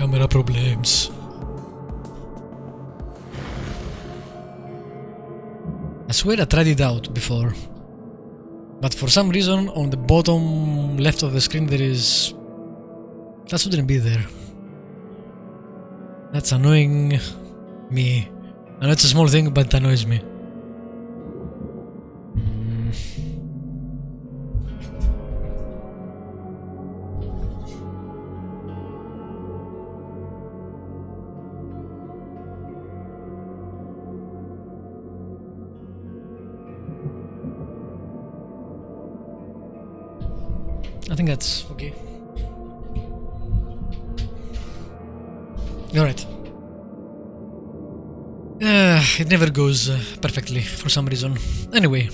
Camera problems. I swear I tried it out before, but for some reason on the bottom left of the screen there is... That shouldn't be there. That's annoying me. I know it's a small thing, but it annoys me. I think that's okay. Alright. It never goes perfectly for some reason. Anyway.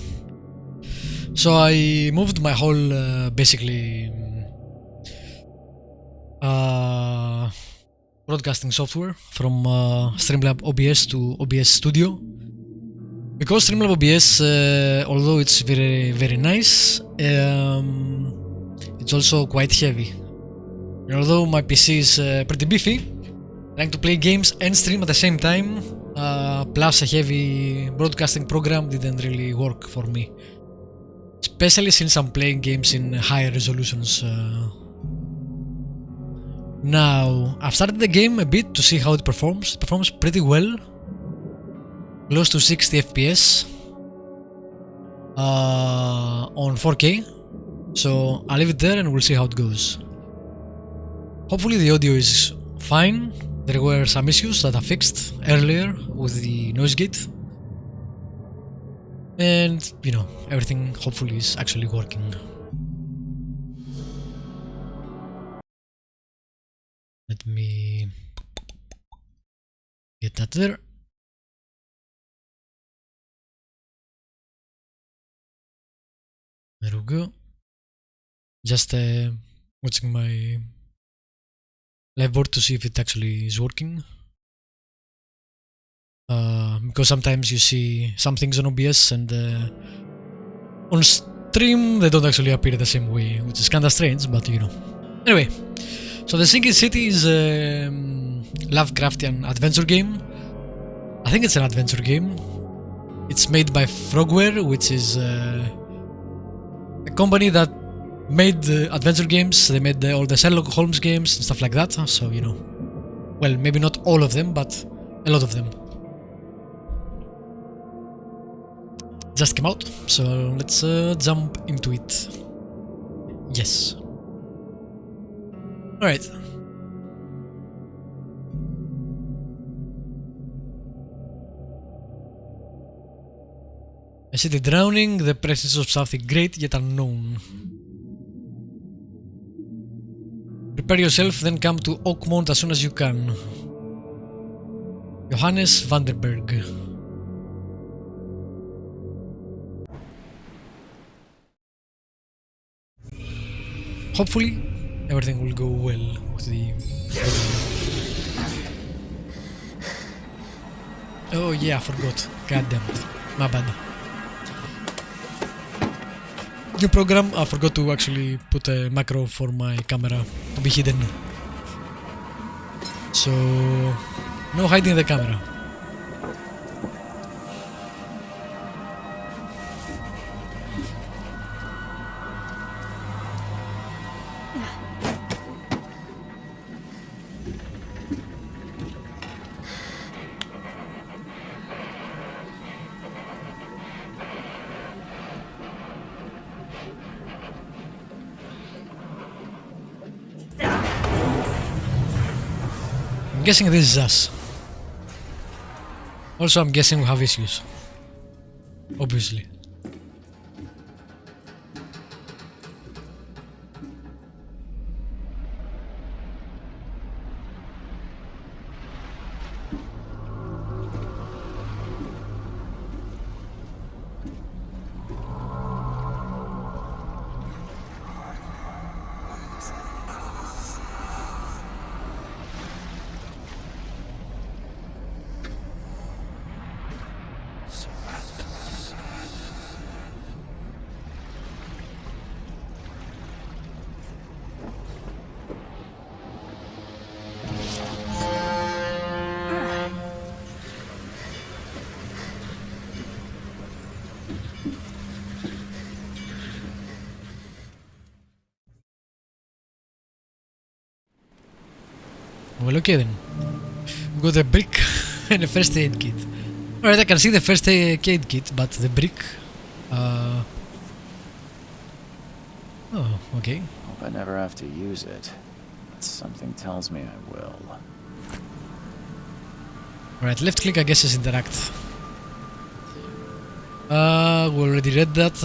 So I moved my whole basically broadcasting software from Streamlab OBS to OBS Studio. Because Streamlab OBS, although it's very nice, it's also quite heavy. And although my PC is pretty beefy, trying to play games and stream at the same time, plus a heavy broadcasting program didn't really work for me. Especially since I'm playing games in higher resolutions. Now, I've started the game a bit to see how it performs. It performs pretty well. Close to 60 FPS on 4K. So I'll leave it there and we'll see how it goes. Hopefully the audio is fine. There were some issues that I fixed earlier with the noise gate. And, you know, everything hopefully is actually working. Let me get that there. There we go. Just watching my live board to see if it actually is working. Because sometimes you see some things on OBS and on stream they don't actually appear the same way, which is kinda strange, but you know. Anyway, so the Sinking City is a Lovecraftian adventure game. I think it's an adventure game. It's made by Frogware, which is a company that made adventure games. They made all the Sherlock Holmes games and stuff like that, so you know. Well, maybe not all of them, but a lot of them. Just came out, so let's jump into it. Yes. Alright. A city drowning, the presence of something great yet unknown. Prepare yourself, then come to Oakmont as soon as you can. Johannes Vanderberg. Hopefully, everything will go well with the... Oh yeah, I forgot. God damn it. My bad. New program, I forgot to actually put a macro for my camera to be hidden. So, no hiding the camera. I'm guessing this is us. Also, I'm guessing we have issues. Obviously. Well, okay then. We got a brick and a first aid kit. Alright, I can see the first aid kit, but the brick... Oh, okay. Hope I never have to use it. But something tells me I will. Alright, left click I guess is interact. We already read that.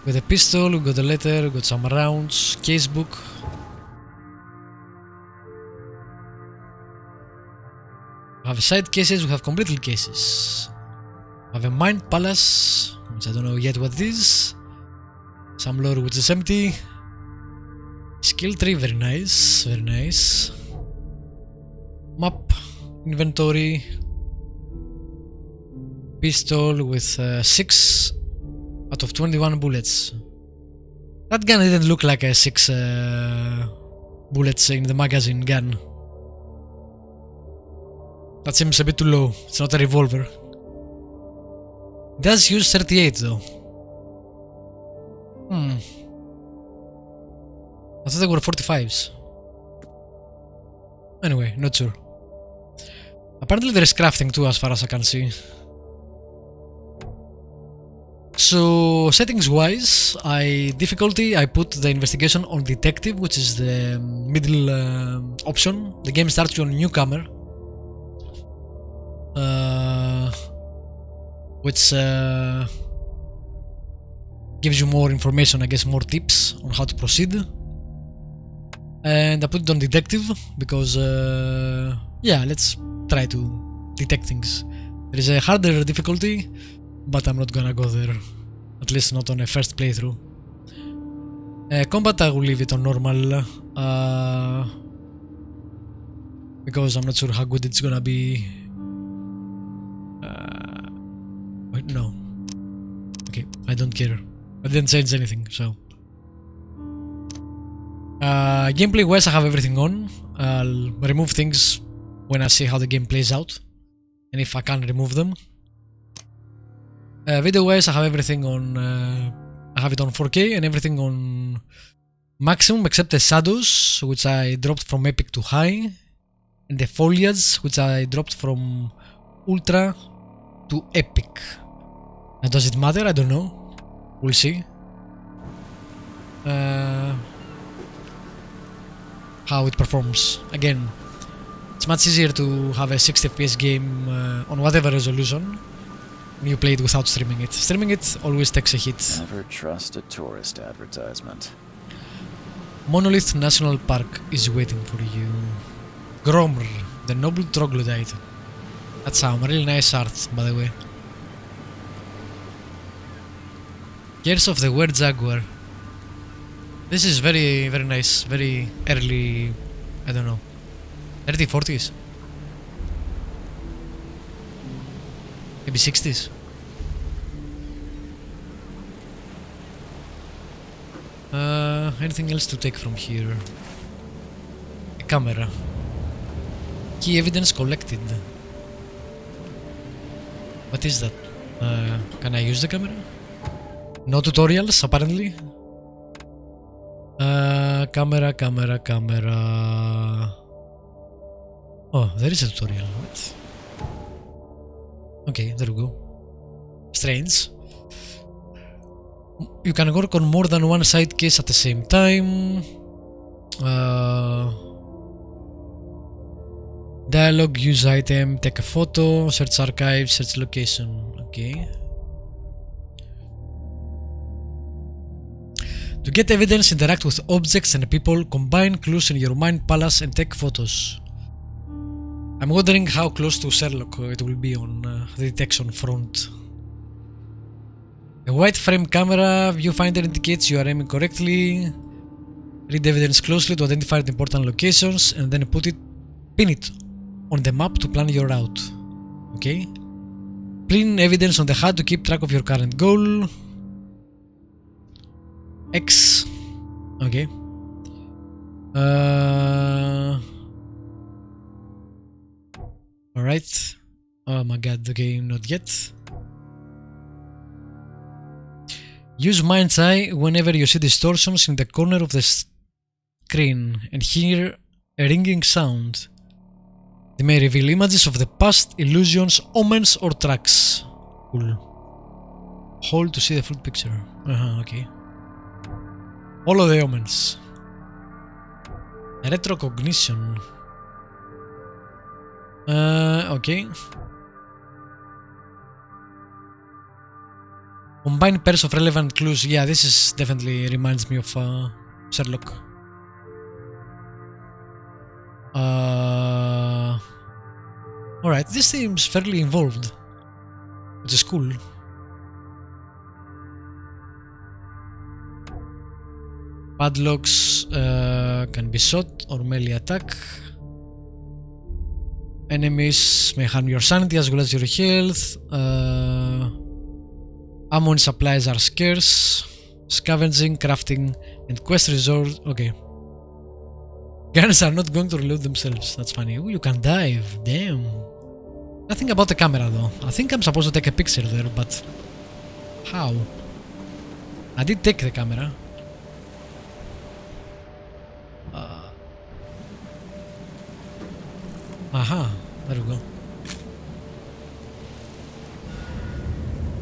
With a pistol, we got a letter, we got some rounds, casebook. We have side cases, we have completed cases. We have a mind palace, which I don't know yet what it is. Some lore which is empty. Skill tree, very nice, very nice. Map, inventory. Pistol with 6 out of 21 bullets. That gun didn't look like a 6 bullets in the magazine gun. That seems a bit too low. It's not a revolver. It does use 38 though. I thought they were 45s. Anyway, not sure. Apparently there is crafting too as far as I can see. So settings wise, difficulty I put the investigation on detective, which is the middle option. The game starts you on newcomer, which gives you more information, I guess more tips on how to proceed. And I put it on detective because yeah, let's try to detect things. There is a harder difficulty, but I'm not gonna go there, at least not on a first playthrough. Combat I will leave it on normal, because I'm not sure how good it's gonna be. Wait, no. Okay, I don't care. I didn't change anything, so. Gameplay wise I have everything on. I'll remove things when I see how the game plays out, and if I can remove them. Video wise I have everything on, I have it on 4K and everything on maximum except the shadows, which I dropped from epic to high, and the foliage, which I dropped from ultra to epic. And does it matter? I don't know. We'll see. How it performs. Again, it's much easier to have a 60 FPS game on whatever resolution when you play it without streaming it. Streaming it always takes a hit. Never trust a tourist advertisement. Monolith National Park is waiting for you. Gromr, the noble troglodyte. That's some really nice art, by the way. Gears of the Were Jaguar. This is very, very nice. Very early, I don't know, 30s, 40s. Maybe 60s. Anything else to take from here? A camera. Key evidence collected. What is that? Can I use the camera? No tutorials, apparently. Camera. Oh, there is a tutorial. What? Okay, there we go. Strange. You can work on more than one side case at the same time. Dialogue, use item, take a photo, search archive, search location. Okay. To get evidence, interact with objects and people, combine clues in your mind palace and take photos. I'm wondering how close to Sherlock it will be on the detection front. A white frame camera viewfinder indicates you are aiming correctly. Read evidence closely to identify the important locations and then pin it on the map to plan your route. Okay. Pin evidence on the HUD to keep track of your current goal. X. Okay. Alright. Oh my god, okay, not yet. Use Mind's Eye whenever you see distortions in the corner of the screen and hear a ringing sound. They may reveal images of the past, illusions, omens, or tracks. Cool. Hold to see the full picture. Okay. All of the omens. Retrocognition. Okay. Combine pairs of relevant clues. Yeah, this is definitely reminds me of Sherlock. Alright, this seems fairly involved, which is cool. Padlocks can be shot or melee attack. Enemies may harm your sanity as well as your health. Ammo and supplies are scarce. Scavenging, crafting, and quest resort. Okay. Guns are not going to reload themselves. That's funny. Ooh, you can dive. Damn. Nothing about the camera though. I think I'm supposed to take a picture there, but how? I did take the camera. Aha, there we go.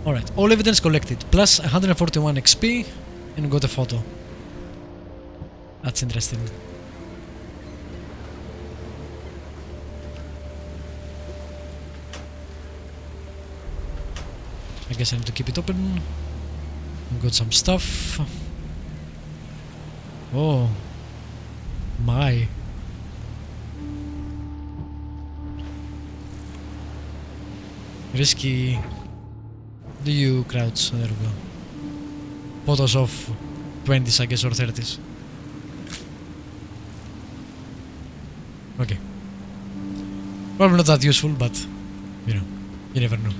Alright, all evidence collected, plus 141 XP, and got a photo. That's interesting. I guess I need to keep it open. Got some stuff. Oh my. Risky. Do you crouch? There we go. Photos of 20s, I guess, or 30s. Okay. Probably not that useful, but you know, you never know.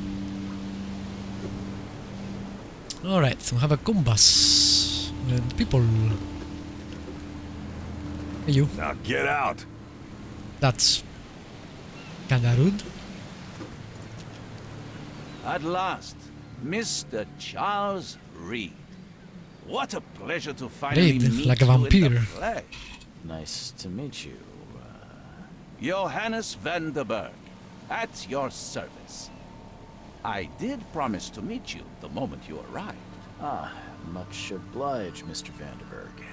Alright, we have a compass. And people. Hey, you. Now get out! That's kinda rude. At last, Mr. Charles Reed. What a pleasure to finally Reed, meet like a you in vampire. the flesh. Nice to meet you. Johannes van der Berg, at your service. I did promise to meet you the moment you arrived. Much obliged, Mr. Vanderberg.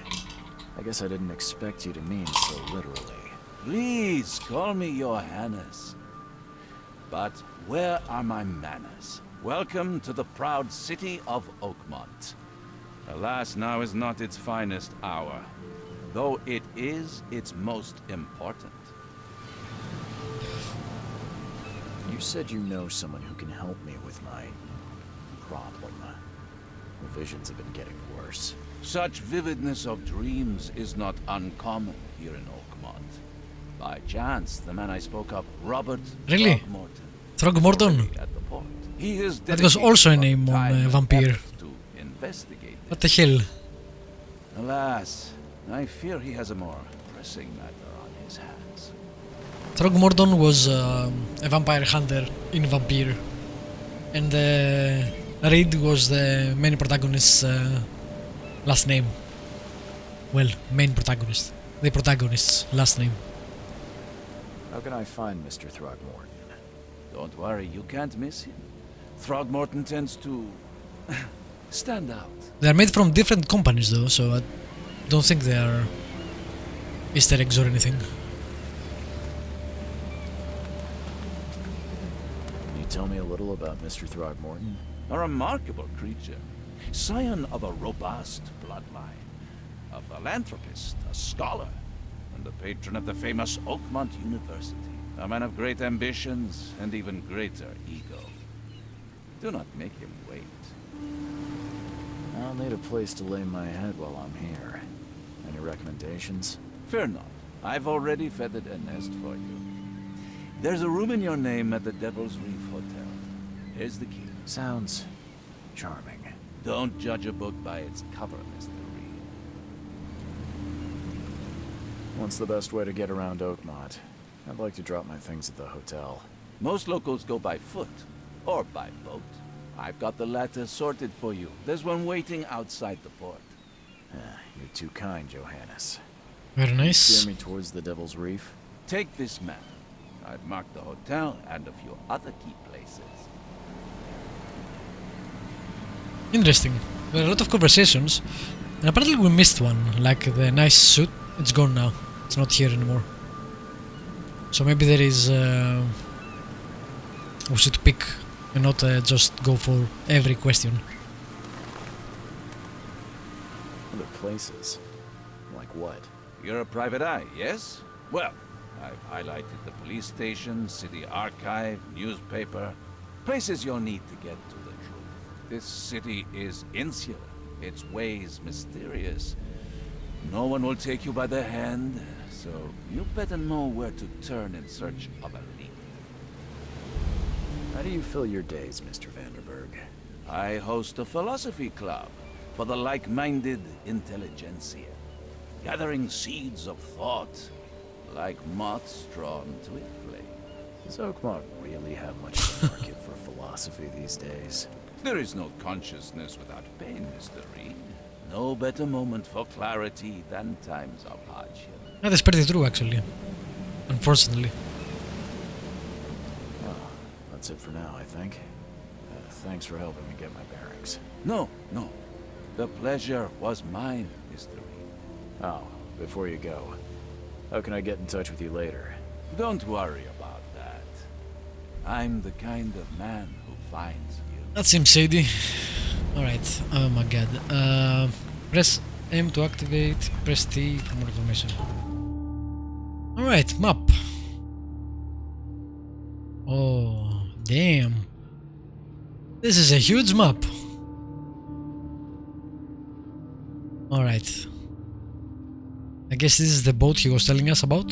I guess I didn't expect you to mean so literally. Please call me Johannes. But where are my manners? Welcome to the proud city of Oakmont. Alas, now is not its finest hour, though it is its most important. You said you know someone who can help me with my problem. The visions have been getting worse. Such vividness of dreams is not uncommon here in Oakmont. By chance, the man I spoke of, Robert Really? Throgmorton. Throgmorton? Already at the port. He is That was also a dedicated name on time and Vampire. effort to investigate What the hell? Alas, I fear he has a more pressing matter on his hands. Throgmorton was a vampire hunter in Vampire, and Reed was the main protagonist's last name. Well, main protagonist. The protagonist's last name. How can I find Mr. Throgmorton? Don't worry, you can't miss him. Throgmorton tends to stand out. They are made from different companies though, so I don't think they are Easter eggs or anything. Can you tell me a little about Mr. Throgmorton? A remarkable creature. Scion of a robust bloodline. A philanthropist, a scholar, and the patron of the famous Oakmont University. A man of great ambitions and even greater ego. Do not make him wait. I'll need a place to lay my head while I'm here. Any recommendations? Fear not. I've already feathered a nest for you. There's a room in your name at the Devil's Reef Hotel. Here's the key. Sounds charming. Don't judge a book by its cover, Mr. Reed. What's the best way to get around Oakmont? I'd like to drop my things at the hotel. Most locals go by foot, or by boat. I've got the latter sorted for you. There's one waiting outside the port. You're too kind, Johannes. Very nice. Steer me towards the Devil's Reef. Take this map. I've marked the hotel and a few other key places. Interesting. There are a lot of conversations, and apparently we missed one, like the nice suit. It's gone now. It's not here anymore. So maybe there is... we should pick and not just go for every question. Other places. Like what? You're a private eye, yes? Well, I've highlighted the police station, city archive, newspaper. Places you'll need to get to the truth. This city is insular, its ways mysterious. No one will take you by the hand, so you better know where to turn in search of a lead. How do you fill your days, Mr. Vanderberg? I host a philosophy club for the like-minded intelligentsia, gathering seeds of thought, like moths drawn to a flame. Does Oakmont really have much of a market for philosophy these days? There is no consciousness without pain, Mr. Reed. No better moment for clarity than times of hardship. That's pretty true, actually. Unfortunately. Well, that's it for now, I think. Thanks for helping me get my bearings. No. The pleasure was mine, Mr. Reed. Oh, before you go, how can I get in touch with you later? Don't worry about that. I'm the kind of man who finds you. That seems shady. Alright, oh my god. Press M to activate, press T for more information. Alright, map. Oh, damn. This is a huge map. Alright. I guess this is the boat he was telling us about.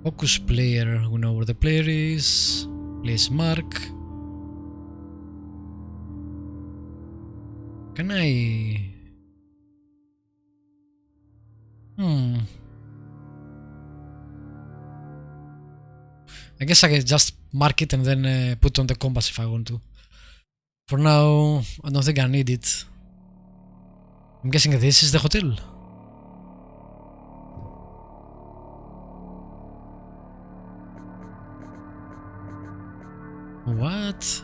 Focus player, we know where the player is. Place mark. Can I... I guess I can just mark it and then put on the compass if I want to. For now, I don't think I need it. I'm guessing this is the hotel. What?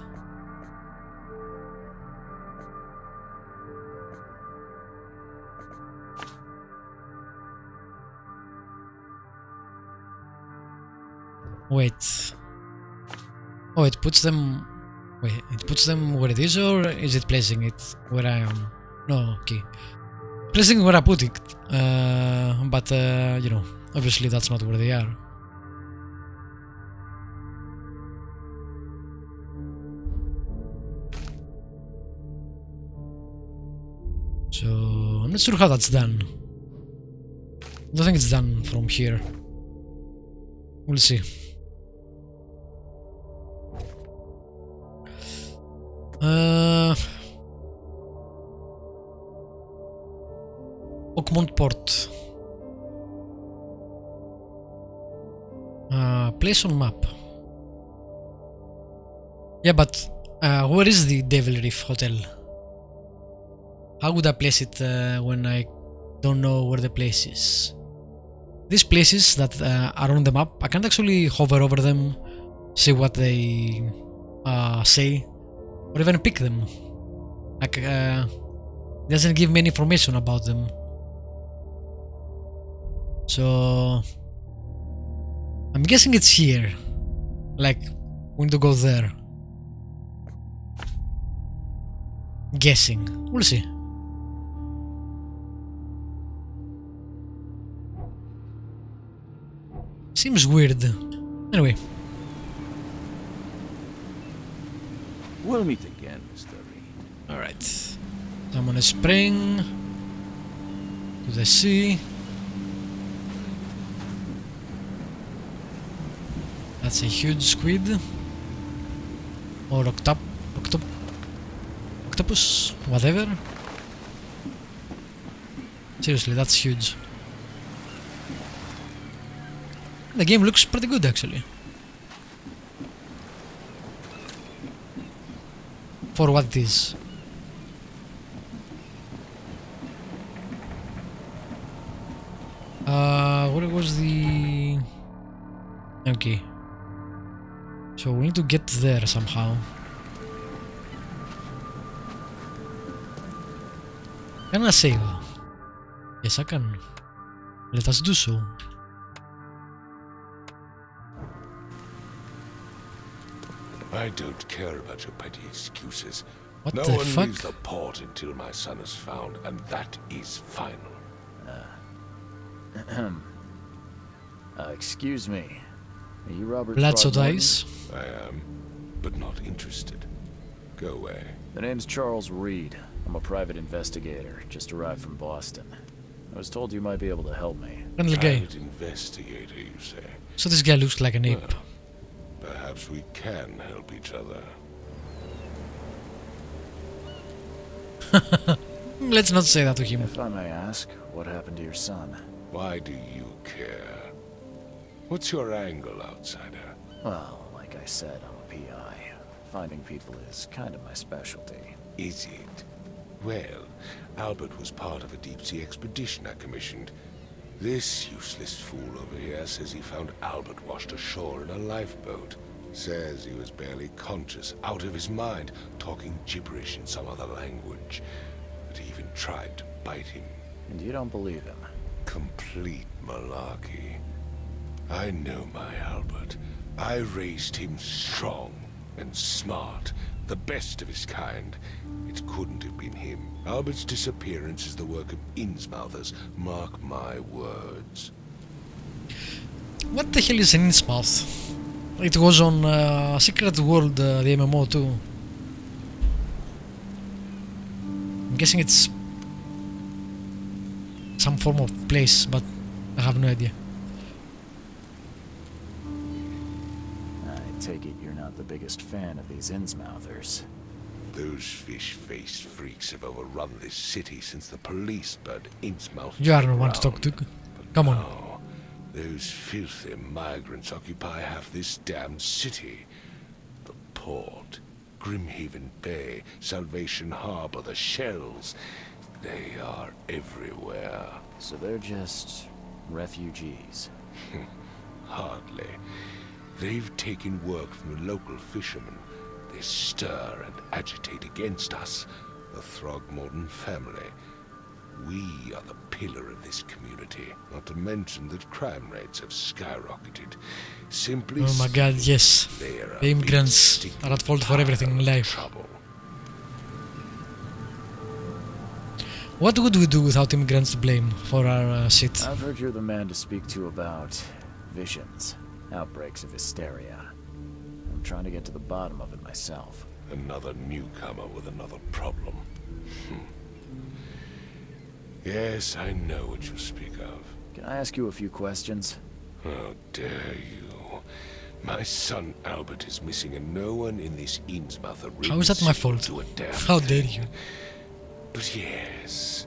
Wait. Oh, it puts them... Wait, it puts them where it is, or is it placing it where I am? No, okay. Placing where I put it. But, you know, obviously that's not where they are. So, I'm not sure how that's done. I don't think it's done from here. We'll see. Oakmont Port. Place on map. Yeah, but where is the Devil Reef Hotel? How would I place it when I don't know where the place is? These places that are on the map, I can't actually hover over them, see what they say, or even pick them. Like, it doesn't give me any information about them. So, I'm guessing it's here. Like, we need to go there. Guessing. We'll see. Seems weird. Anyway. We'll meet again, Mr. Reed. Alright. I'm on a spring to the sea. That's a huge squid. Or octopus, whatever. Seriously, that's huge. The game looks pretty good, actually. For what it is. what was the... Okay. So we need to get there somehow. Can I save? Yes, I can. Let us do so. I don't care about your petty excuses. What no the one fuck? leaves the port until my son is found, and that is final. Excuse me. Are you Robert Blood so Throgmorton? dice. I am, but not interested. Go away. The name's Charles Reed. I'm a private investigator, just arrived from Boston. I was told you might be able to help me. Friendly guy. Private investigator, you say? So this guy looks like an ape. Well, perhaps we can help each other. Let's not say that to him. If I may ask, what happened to your son? Why do you care? What's your angle, outsider? Well, like I said, I'm a PI. Finding people is kind of my specialty. Is it? Well, Albert was part of a deep-sea expedition I commissioned. This useless fool over here says he found Albert washed ashore in a lifeboat. Says he was barely conscious, out of his mind, talking gibberish in some other language. That he even tried to bite him. And you don't believe him? Complete malarkey. I know my Albert. I raised him strong and smart, the best of his kind. It couldn't have been him. Albert's disappearance is the work of Innsmouthers, mark my words. What the hell is an Innsmouth? It was on Secret World, the MMO too. I'm guessing it's some form of place, but I have no idea. I take it you're not the biggest fan of these Innsmouthers. Those fish-faced freaks have overrun this city since the police burned Innsmouth. You are the one to talk to. Come on. Now, those filthy migrants occupy half this damned city. The port, Grimhaven Bay, Salvation Harbor, the shells. They are everywhere. So they're just refugees. Hardly. They've taken work from the local fishermen. They stir and agitate against us, the Throgmorton family. We are the pillar of this community, not to mention that crime rates have skyrocketed. Simply Oh my god, yes. they are The immigrants are at fault for everything in life. Trouble. What would we do without immigrants to blame for our shit? I've heard you're the man to speak to about visions, outbreaks of hysteria. I'm trying to get to the bottom of it myself. Another newcomer with another problem. Yes, I know what you speak of. Can I ask you a few questions? How dare you? My son Albert is missing, and no one in this Innsmouther How is that my fault? Do a damn How dare thing. you? But yes,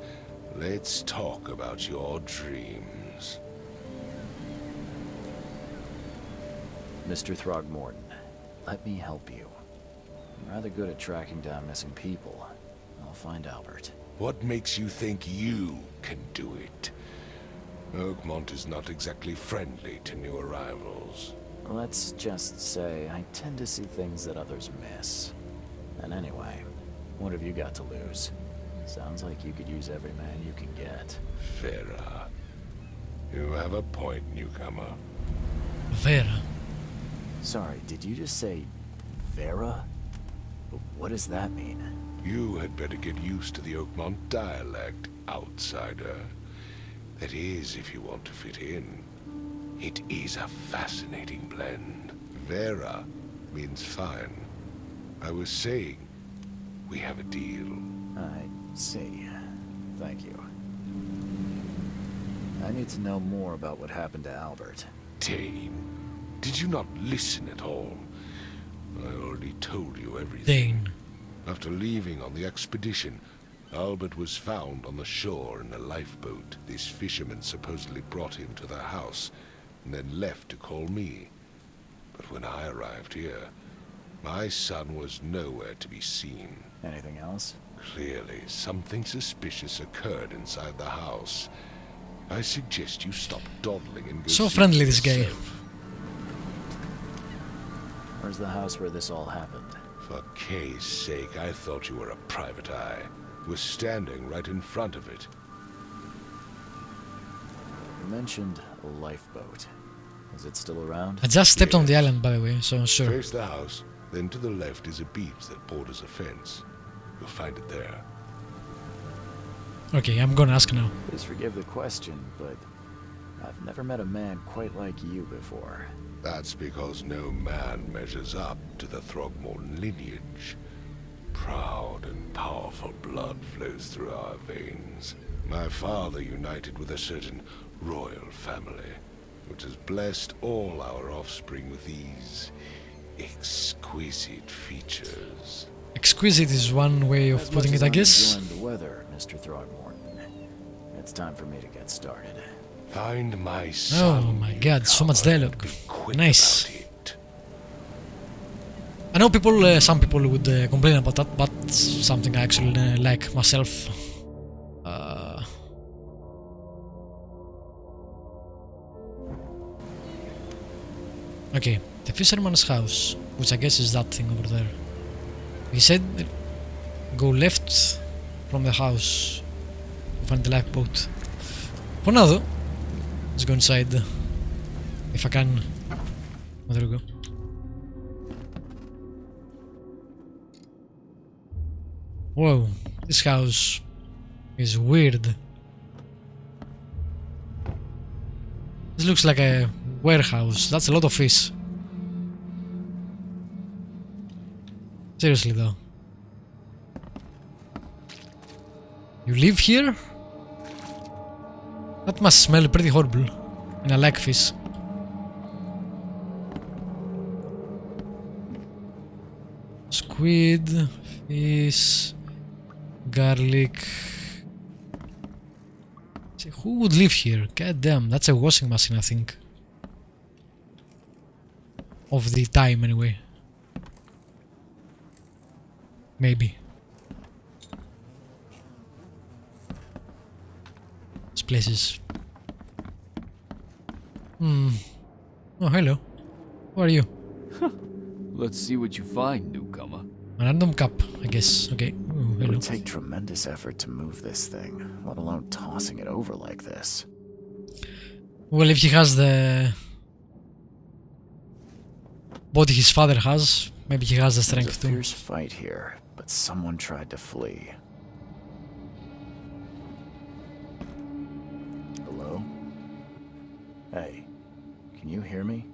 let's talk about your dreams. Mr. Throgmorton, let me help you. I'm rather good at tracking down missing people. I'll find Albert. What makes you think you can do it? Oakmont is not exactly friendly to new arrivals. Let's just say I tend to see things that others miss. And anyway, what have you got to lose? Sounds like you could use every man you can get. Vera, you have a point, newcomer. Vera. Sorry, did you just say Vera? What does that mean? You had better get used to the Oakmont dialect, outsider. That is, if you want to fit in. It is a fascinating blend. Vera means fine. I was saying, we have a deal. I see. Thank you. I need to know more about what happened to Albert. Dane, did you not listen at all? I already told you everything. Dane. After leaving on the expedition, Albert was found on the shore in a lifeboat. This fisherman supposedly brought him to their house, and then left to call me. But when I arrived here, my son was nowhere to be seen. Anything else? Clearly, something suspicious occurred inside the house. I suggest you stop dawdling and go So see friendly, for this guy. yourself. Where's the house where this all happened? For Kay's sake, I thought you were a private eye. We're standing right in front of it. You mentioned a lifeboat. Is it still around? I just stepped on the Yes. island, by the way, so sure. Face the house, then to the left is a beach that borders a fence. You'll find it there. Okay, I'm gonna ask now. Please forgive the question, but I've never met a man quite like you before. That's because no man measures up to the Throgmorton lineage. Proud and powerful blood flows through our veins. My father united with a certain royal family, which has blessed all our offspring with these exquisite features. Exquisite is one way of As putting much it, as I I'm guess. enjoying the weather, Mr. Throgmorton, it's time for me to get started. Find my son. Oh my god, so much dialogue. Be quick Nice. about it. I know people, some people would complain about that, but something I actually like myself. Okay, the fisherman's house, which I guess is that thing over there. He said go left from the house to find the lifeboat. For now though, let's go inside. If I can. Oh, there we go. Whoa, this house is weird. This looks like a warehouse. That's a lot of fish. Seriously though. You live here? That must smell pretty horrible. And I like fish. Squid, fish, garlic. See, who would live here? God damn, that's a washing machine, I think. Of the time, anyway. Maybe. This place is... Oh, hello. Who are you? Let's see what you find, newcomer. A random cup, I guess. Okay. Oh, It hello. would take tremendous effort to move this thing, let alone tossing it over like this. Well, if he has the body his father has, maybe he has the There's a strength too. fierce fight here, but someone tried to flee. Hello? Hey, can you hear me?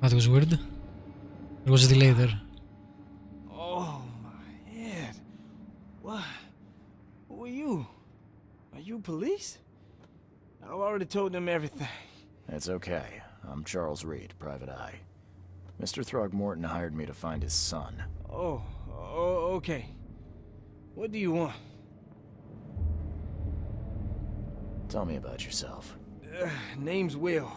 That was weird. There was a delay there. Oh, my head. What? Who are you? Are you police? I've already told them everything. It's okay. I'm Charles Reed, Private Eye. Mr. Throgmorton hired me to find his son. Oh, okay. What do you want? Tell me about yourself. Name's Will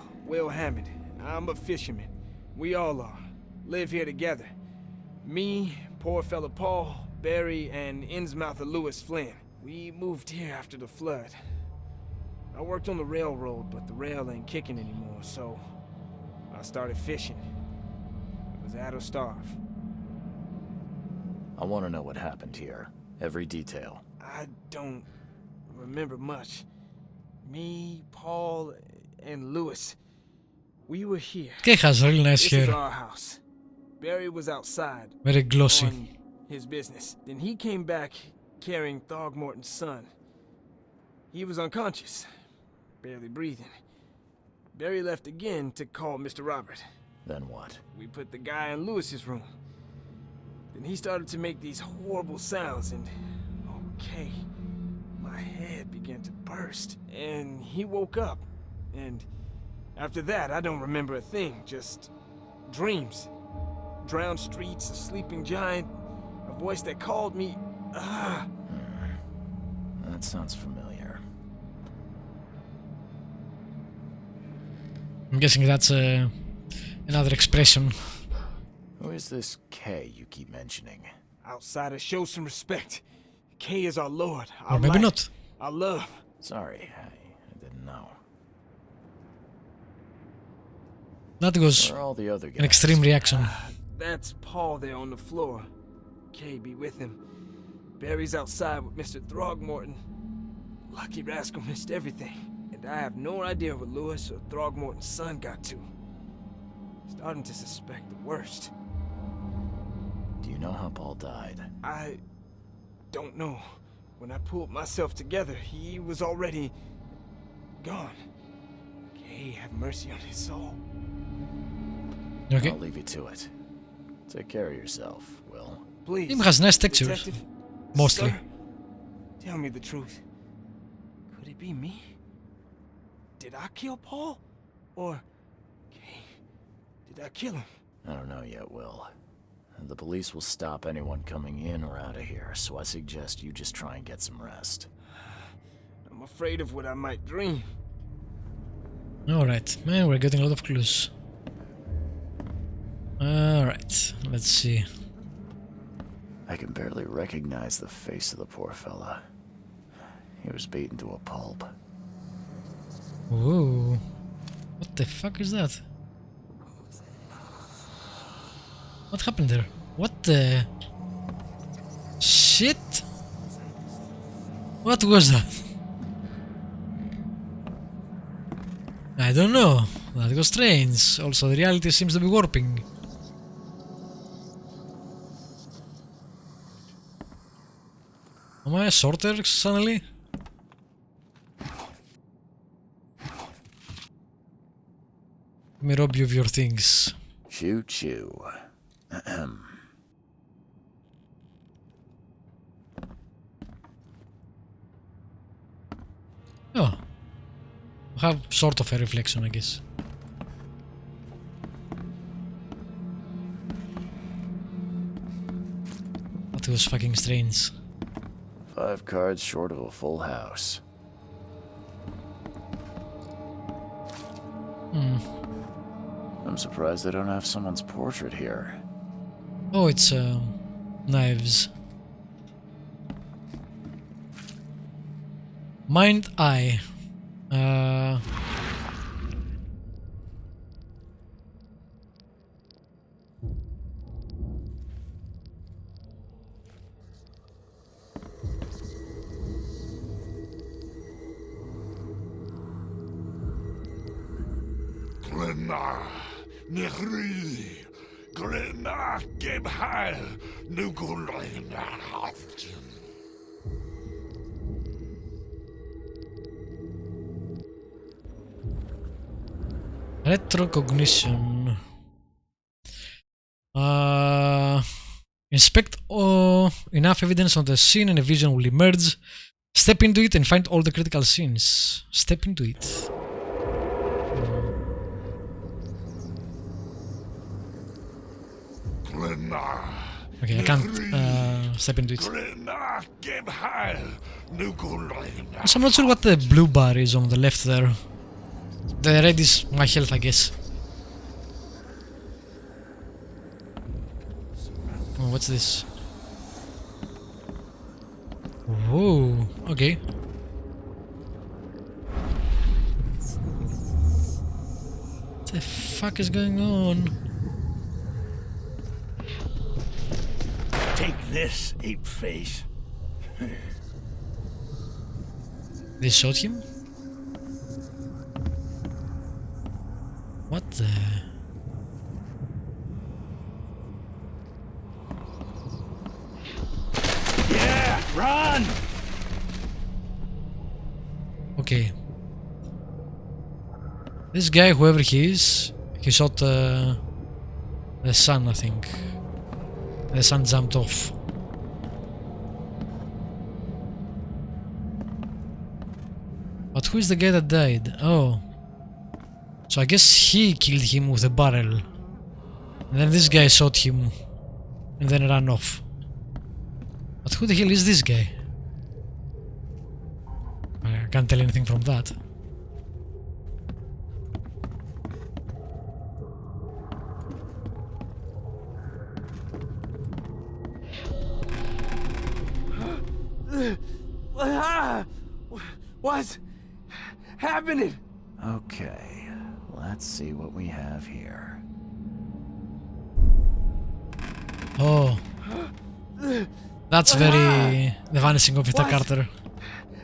Hammond. I'm a fisherman. We all are. Live here together. Me, poor fella Paul, Barry, and Innsmouther Lewis Flynn. We moved here after the flood. I worked on the railroad, but the rail ain't kicking anymore, so I started fishing. It was that or starve. I want to know what happened here. Every detail. I don't remember much. Me, Paul, and Lewis, we were here. Kay has really nice This is hair. our house. Barry was outside Very glossy. on his business. Then he came back carrying Throgmorton's son. He was unconscious, barely breathing. Barry left again to call Mr. Robert. Then what? We put the guy in Lewis's room. Then he started to make these horrible sounds and... okay, my head began to burst. And he woke up. And after that, I don't remember a thing, just dreams. Drowned streets, a sleeping giant, a voice that called me. That sounds familiar. I'm guessing that's another expression. Who is this K you keep mentioning? Outsider, show some respect. K is our lord, Or our maybe light, not. our love. Sorry, I didn't know. That was Where are all the other guys? an extreme reaction. That's Paul there on the floor. Kay be with him. Barry's outside with Mr. Throgmorton. Lucky rascal missed everything. And I have no idea what Lewis or Throgmorton's son got to. Starting to suspect the worst. Do you know how Paul died? I don't know. When I pulled myself together, he was already gone. Kay have mercy on his soul. Okay. I'll leave you to it. Take care of yourself, Will. Please. Game has nice textures. Detective, Mostly. sir, tell me the truth. Could it be me? Did I kill Paul? Or Kay, did I kill him? I don't know yet, Will. The police will stop anyone coming in or out of here, so I suggest you just try and get some rest. I'm afraid of what I might dream. Alright, man, we're getting a lot of clues. Alright, let's see. I can barely recognize the face of the poor fella. He was beaten to a pulp. Ooh. What the fuck is that? What happened there? What the... Shit? What was that? I don't know. That was strange. Also, the reality seems to be warping. Am I shorter suddenly? Let me rob you of your things. Choo choo. Oh. Have sort of a reflection, I guess. That was fucking strange. 5 cards short of a full house. I'm surprised they don't have someone's portrait here. Oh, it's knives. Mind Eye. Glenna, Nehri, Glenna, Gebhal, Nugulina, Haftin. Retrocognition. Inspect enough evidence on the scene and a vision will emerge. Step into it and find all the critical scenes. Step into it. Okay, I can't step into it. So I'm not sure what the blue bar is on the left there. The red is my health, I guess. Oh, what's this? Whoa, okay. What the fuck is going on? Take this, ape face. They shot him? What the... Yeah, run! Okay. This guy, whoever he is, he shot the sun, I think. The sun jumped off. But who is the guy that died? Oh. So I guess he killed him with a barrel. And then this guy shot him. And then ran off. But who the hell is this guy? I can't tell anything from that. What's happening? Okay, Let's see what we have here. Oh. That's very... The vanishing of Mr. What? Carter.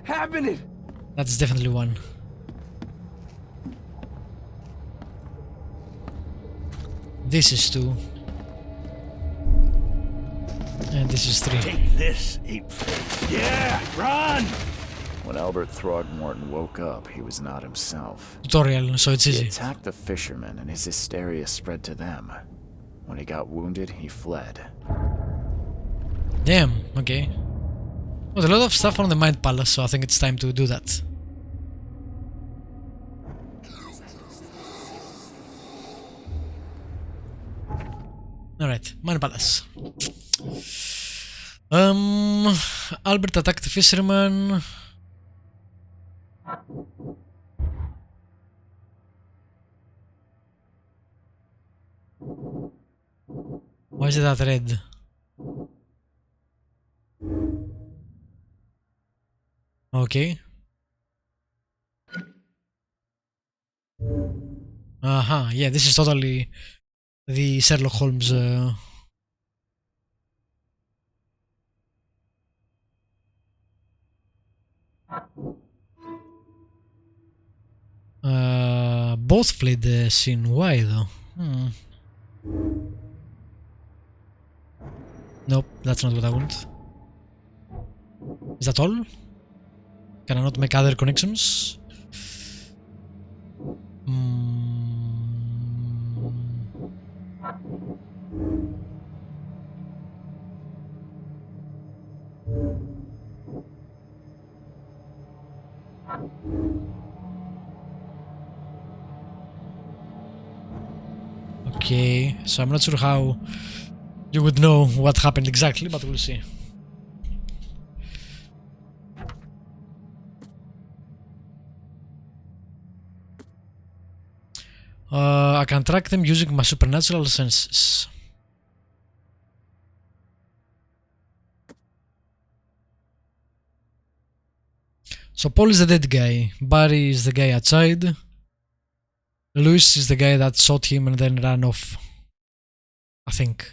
Happening! That's definitely one. This is 2. And this is 3. Take this, ape-face. Yeah, run! When Albert Throgmorton woke up, he was not himself. Tutorial, so it's He easy. attacked the fishermen and his hysteria spread to them. When he got wounded, he fled. Damn, okay. Well, a lot of stuff on the Mind Palace, so I think it's time to do that. Alright, Mind Palace. Albert attacked the fisherman. Why is it that red? Okay. Yeah, this is totally the Sherlock Holmes both fled the scene. Why though? Nope, that's not what I want. Is that all? Can I not make other connections? Okay, so I'm not sure how you would know what happened exactly, but we'll see. I can track them using my supernatural senses. So Paul is the dead guy, Barry is the guy outside, Lewis is the guy that shot him and then ran off, I think.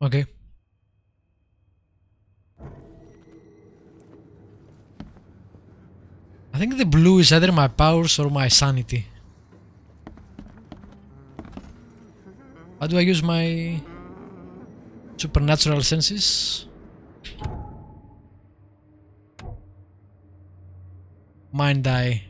Okay. I think the blue is either my powers or my sanity. How do I use my supernatural senses? Mind eye.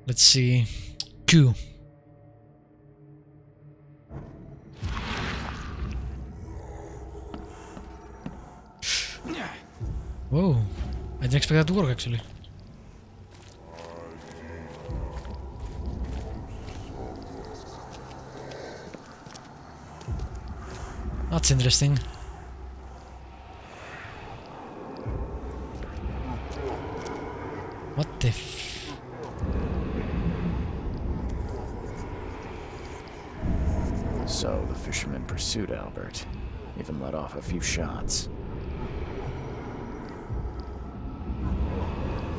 Let's see. Q. Whoa. I didn't expect that to work actually. That's interesting. What the f... So the fisherman pursued Albert, even let off a few shots.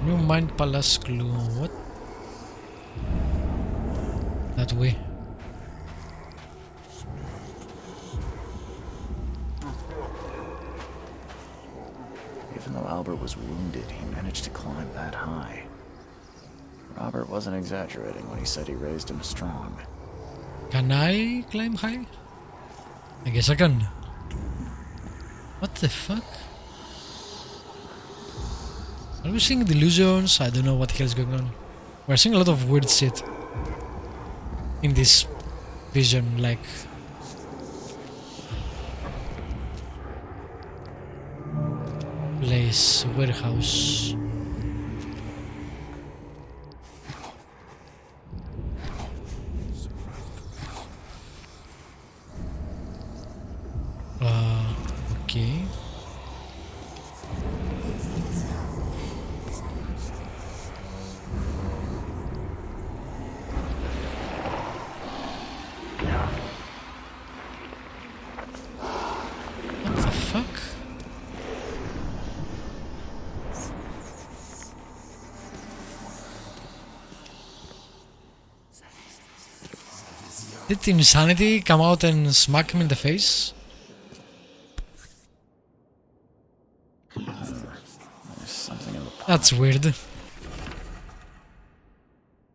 New Mind Palace clue. What? That way. Even though Albert was wounded, he managed to climb that high. Robert wasn't exaggerating when he said he raised him strong. Can I climb high? I guess I can. What the fuck? Are we seeing delusions? I don't know what the hell is going on. We're seeing a lot of weird shit in this vision, like... place, warehouse. Okay. Did insanity come out and smack him in the face? There's something in the pot. That's weird.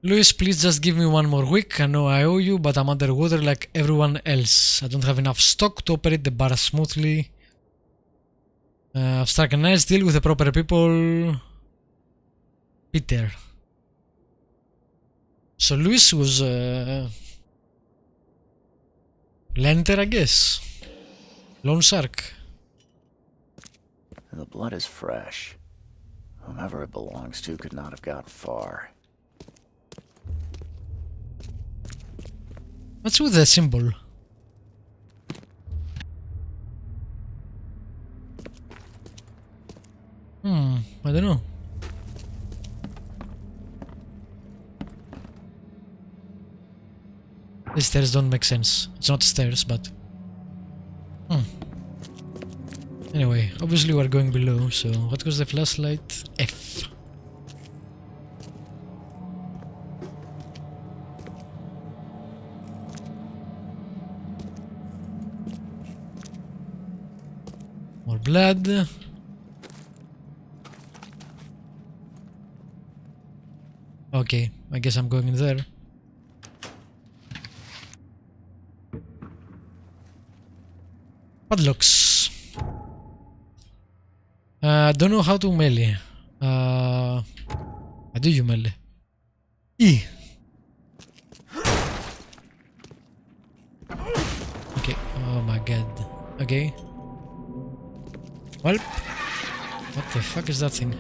Louis, please just give me one more week. I know I owe you, but I'm underwater like everyone else. I don't have enough stock to operate the bar smoothly. I've struck a nice deal with the proper people. Peter. So Louis was lender, I guess. Loan shark. The blood is fresh. Whomever it belongs to could not have got far. What's with the symbol? I don't know. The stairs don't make sense. It's not stairs, but... Anyway, obviously we're going below, so what was the flashlight? F. More blood. Okay, I guess I'm going in there. Padlocks. I don't know how to melee. How do you melee? E. Okay, oh my god. Okay. Well, what the fuck is that thing?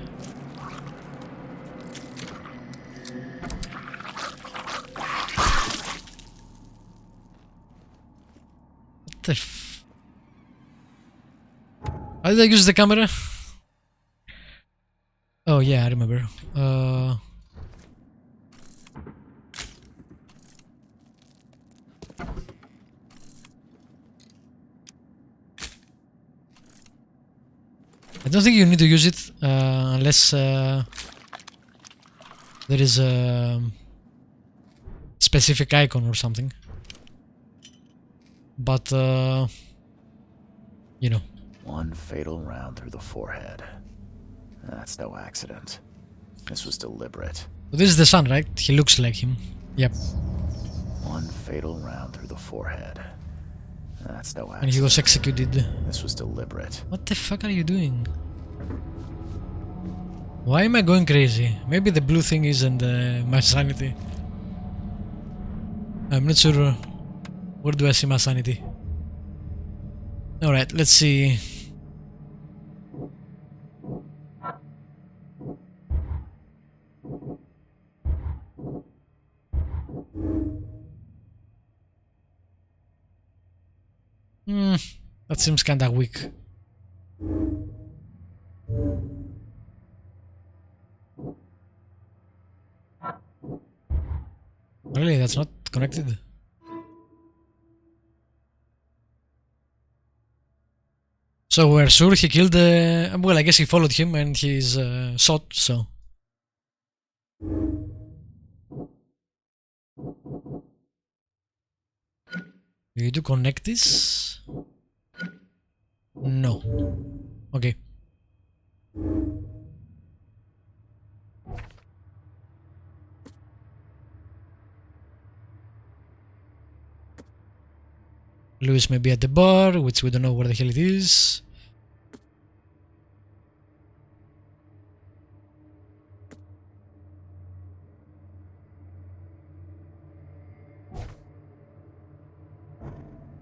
What the f... How did I use the camera? Oh yeah, I remember. I don't think you need to use it unless there is a specific icon or something. But you know. One fatal round through the forehead. That's no accident. This was deliberate. So this is the son, right? He looks like him. Yep. One fatal round through the forehead. That's no accident. And he was executed. This was deliberate. What the fuck are you doing? Why am I going crazy? Maybe the blue thing isn't my sanity. I'm not sure. Where do I see my sanity? Alright, let's see. That seems kinda weak. Really, that's not connected? So we're sure he killed the... well, I guess he followed him and he's shot, so... Do you do connect this? No. Okay. Louis may be at the bar, which we don't know where the hell it is.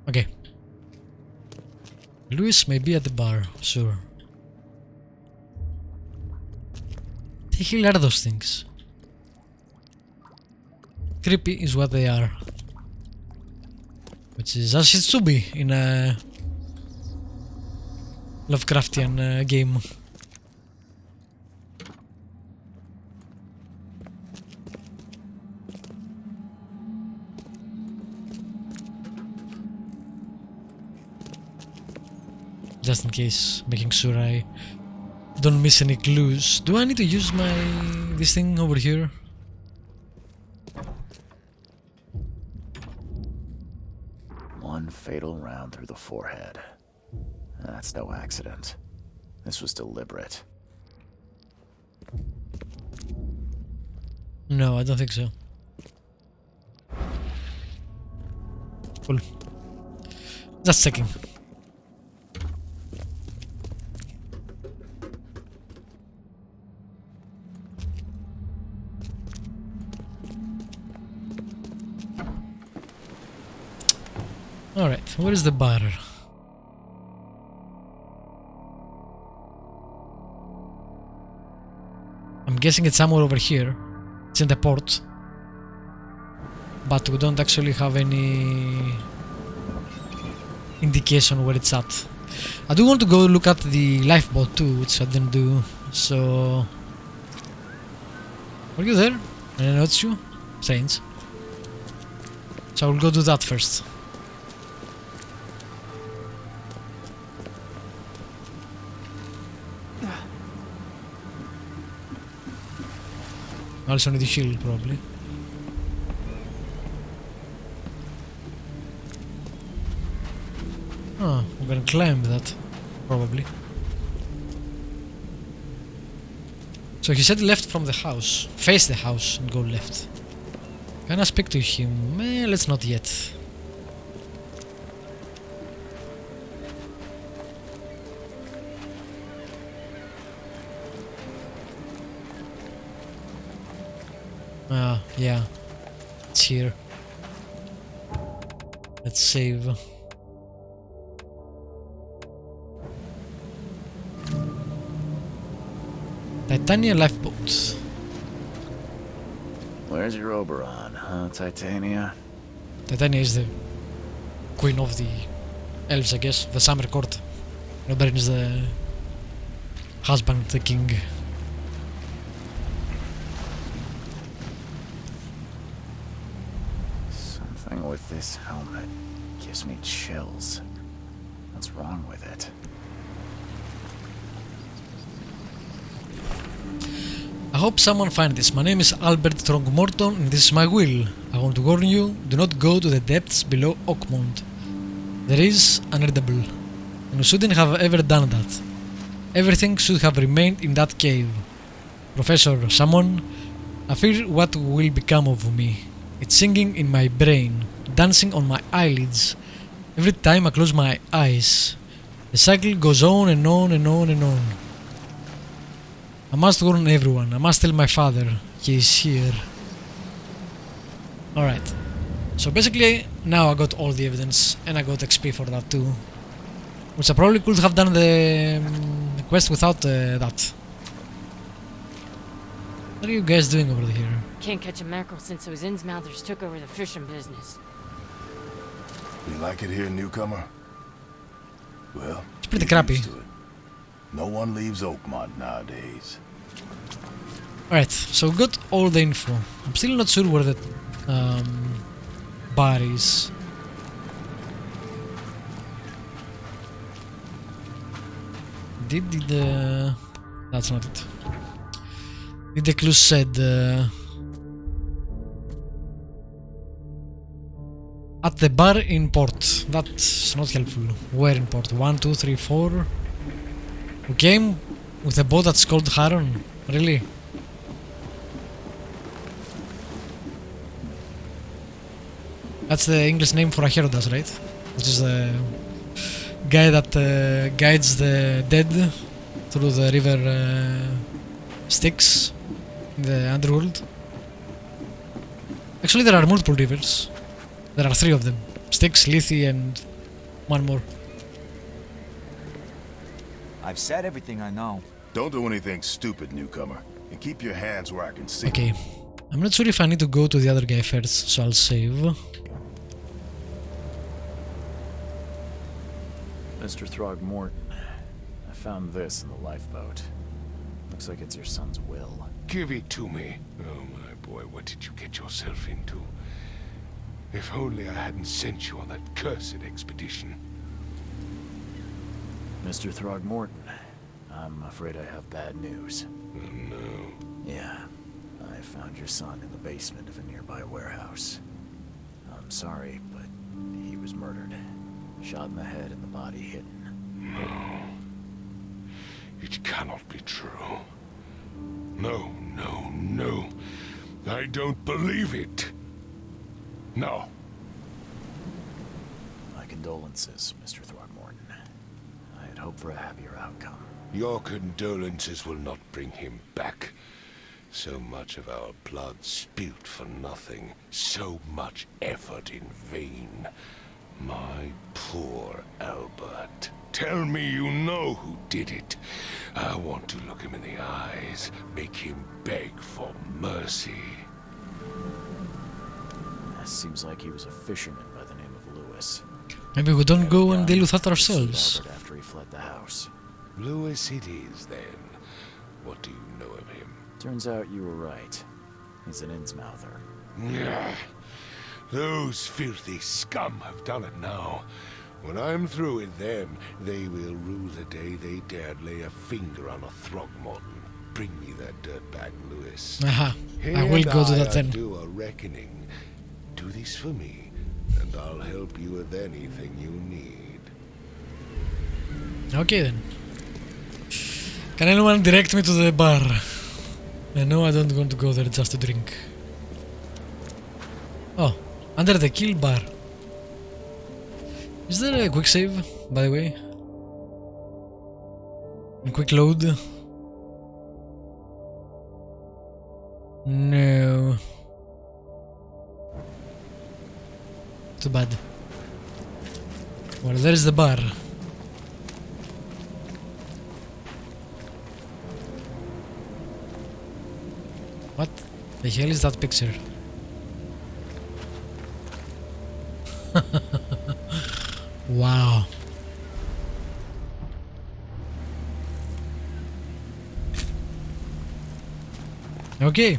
Okay. Louis may be at the bar, sure. The hell are those things? Creepy is what they are. Which is as it should be in a Lovecraftian game. Just in case, making sure I don't miss any clues. Do I need to use this thing over here? one fatal round through the forehead. That's no accident. This was deliberate. No, I don't think so. Cool. Just checking. Alright, where is the bar? I'm guessing it's somewhere over here. It's in the port. But we don't actually have any indication where it's at. I do want to go look at the lifeboat too, which I didn't do. So... Are you there? I didn't notice you? Strange. So I will go do that first. I also need a shield, probably. Oh, I'm gonna climb that, probably. So he said left from the house. Face the house and go left. Can I speak to him? Let's not yet. Yeah. It's here. Let's save. Titania lifeboat. Where's your Oberon, huh, Titania? Titania is the queen of the elves, I guess. The summer court. Oberon is the husband, the king. Something with this helmet gives me chills. What's wrong with it? I hope someone finds this. My name is Albert Throgmorton and this is my will. I want to warn you, do not go to the depths below Oakmont. There is unreadable, and you shouldn't have ever done that. Everything should have remained in that cave. Professor, someone, I fear what will become of me. It's singing in my brain, dancing on my eyelids. Every time I close my eyes, the cycle goes on and on and on and on. I must warn everyone. I must tell my father. He is here. Alright. So basically, now I got all the evidence, and I got XP for that too. Which I probably could have done the quest without that. What are you guys doing over here? Can't catch a mackerel since those Innsmouthers took over the fishing business. You like it here, newcomer? Well, It's pretty get crappy. used to it. No one leaves Oakmont nowadays. Alright, so we got all the info. I'm still not sure where the bar is. Did the... That's not it. Did the clue said... at the bar in port. That's not helpful. Where in port? 1, 2, 3, 4... We came with a boat that's called Haron. Really? That's the English name for a Herodas, right? Which is the guy that guides the dead through the river Styx in the underworld. Actually, there are multiple rivers. There are 3 of them. Styx, Lethe, and one more. I've said everything I know. Don't do anything stupid, newcomer. And keep your hands where I can see. Okay. I'm not sure if I need to go to the other guy first, so I'll save. Mr. Throgmorton, I found this in the lifeboat. Looks like it's your son's will. Give it to me. Oh, my boy, what did you get yourself into? If only I hadn't sent you on that cursed expedition. Mr. Throgmorton, I'm afraid I have bad news. Oh, no. Yeah, I found your son in the basement of a nearby warehouse. I'm sorry, but he was murdered. Shot in the head and the body hidden. No. It cannot be true. No, no, no. I don't believe it. No. My condolences, Mr. Throgmorton. I had hoped for a happier outcome. Your condolences will not bring him back. So much of our blood spilt for nothing. So much effort in vain. My poor Albert. Tell me you know who did it. I want to look him in the eyes, make him beg for mercy. Seems like he was a fisherman by the name of Lewis. Maybe we don't go and deal with that Pursued ourselves. Albert after he fled the house. Lewis it is, then. What do you know of him? Turns out you were right. He's an Innsmouther. Nyah. Those filthy scum have done it now. When I'm through with them, they will rue the day they dared lay a finger on a Throgmorton. Bring me that dirtbag, Lewis. Aha, He I will and go to that I'll then. do a reckoning. Do this for me, and I'll help you with anything you need. Okay then. Can anyone direct me to the bar? I know I don't want to go there just to drink. Oh, under the kill bar. Is there a quick save, by the way? A quick load? No. Too bad. Well, there's the bar. What the hell is that picture? Wow. Okay.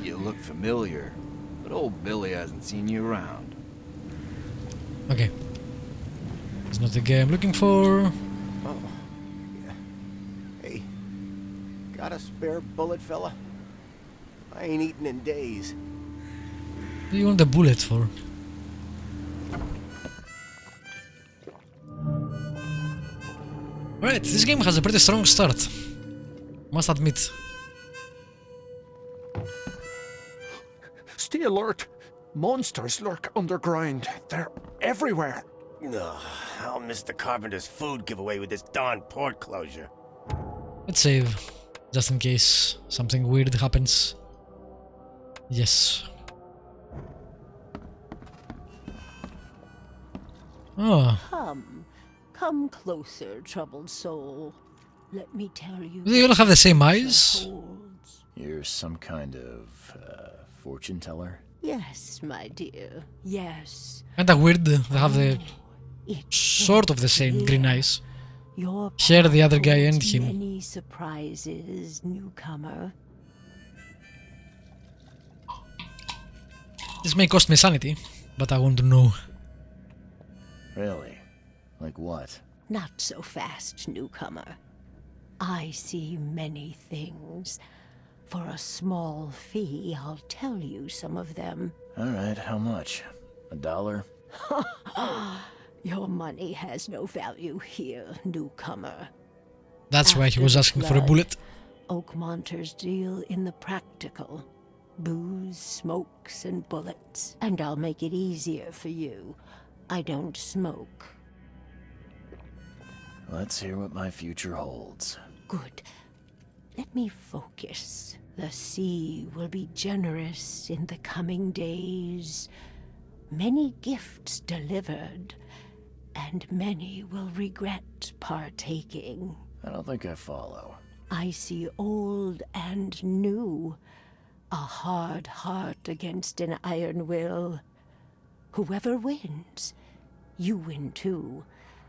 You look familiar, but old Billy hasn't seen you around. Okay. It's not the guy I'm looking for. Oh. Yeah. Hey. Got a spare bullet, fella? I ain't eaten in days. What do you want the bullet for? Right, this game has a pretty strong start. Must admit. Stay alert. Monsters lurk underground. They're everywhere. Ugh, I'll miss the carpenter's food giveaway with this darn port closure. Let's save, just in case something weird happens. Yes. Oh, Come closer, troubled soul. Let me tell you. do they all have the same eyes? You're some kind of, fortune teller? Yes, my dear. Yes. Kinda weird, they have the It's sort of the same green eyes. Your Here the other guy path and holds him. Many surprises, newcomer. This may cost me sanity, but I want to know. Really? Like what? Not so fast, newcomer. I see many things. For a small fee, I'll tell you some of them. Alright, how much? $1? Your money has no value here, newcomer. That's why he After was the asking for a flood, bullet. Oakmonters deal in the practical. Booze, smokes, and bullets. And I'll make it easier for you. I don't smoke. Let's hear what my future holds. Good. Let me focus. The sea will be generous in the coming days. Many gifts delivered, and many will regret partaking. I don't think I follow. I see old and new. A hard heart against an iron will. Whoever wins, you win too.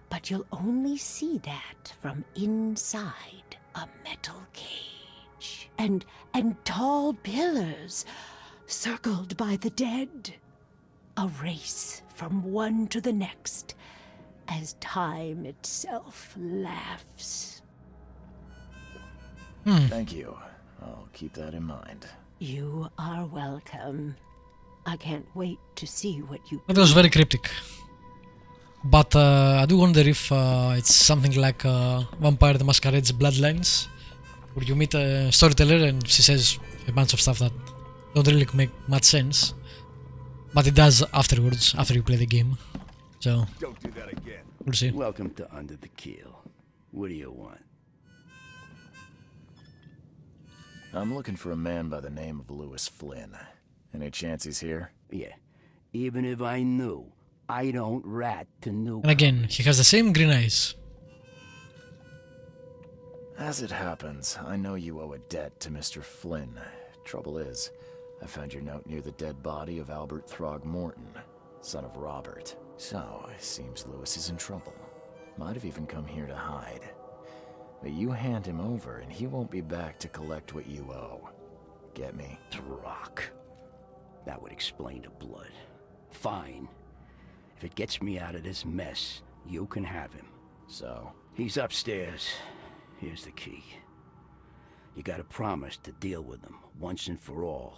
But you'll only see that from inside a metal cage. And tall pillars, circled by the dead. A race from one to the next. as time itself laughs. Thank you. I'll keep that in mind. You are welcome. I can't wait to see what you... That was very cryptic. But I do wonder if it's something like Vampire the Masquerade's Bloodlines, where you meet a storyteller and she says a bunch of stuff that don't really make much sense, but it does afterwards, after you play the game. So, Don't do that again. we'll see. Welcome to Under the Keel. What do you want? I'm looking for a man by the name of Lewis Flynn. Any chance he's here? Yeah. Even if I knew, I don't rat to new. And again, he has the same green eyes. As it happens, I know you owe a debt to Mr. Flynn. Trouble is, I found your note near the dead body of Albert Throgmorton, son of Robert. So, it seems Lewis is in trouble. Might have even come here to hide. But you hand him over and he won't be back to collect what you owe. Get me? Rock. That would explain the blood. Fine. If it gets me out of this mess, you can have him. So? He's upstairs. Here's the key. You gotta promise to deal with him once and for all.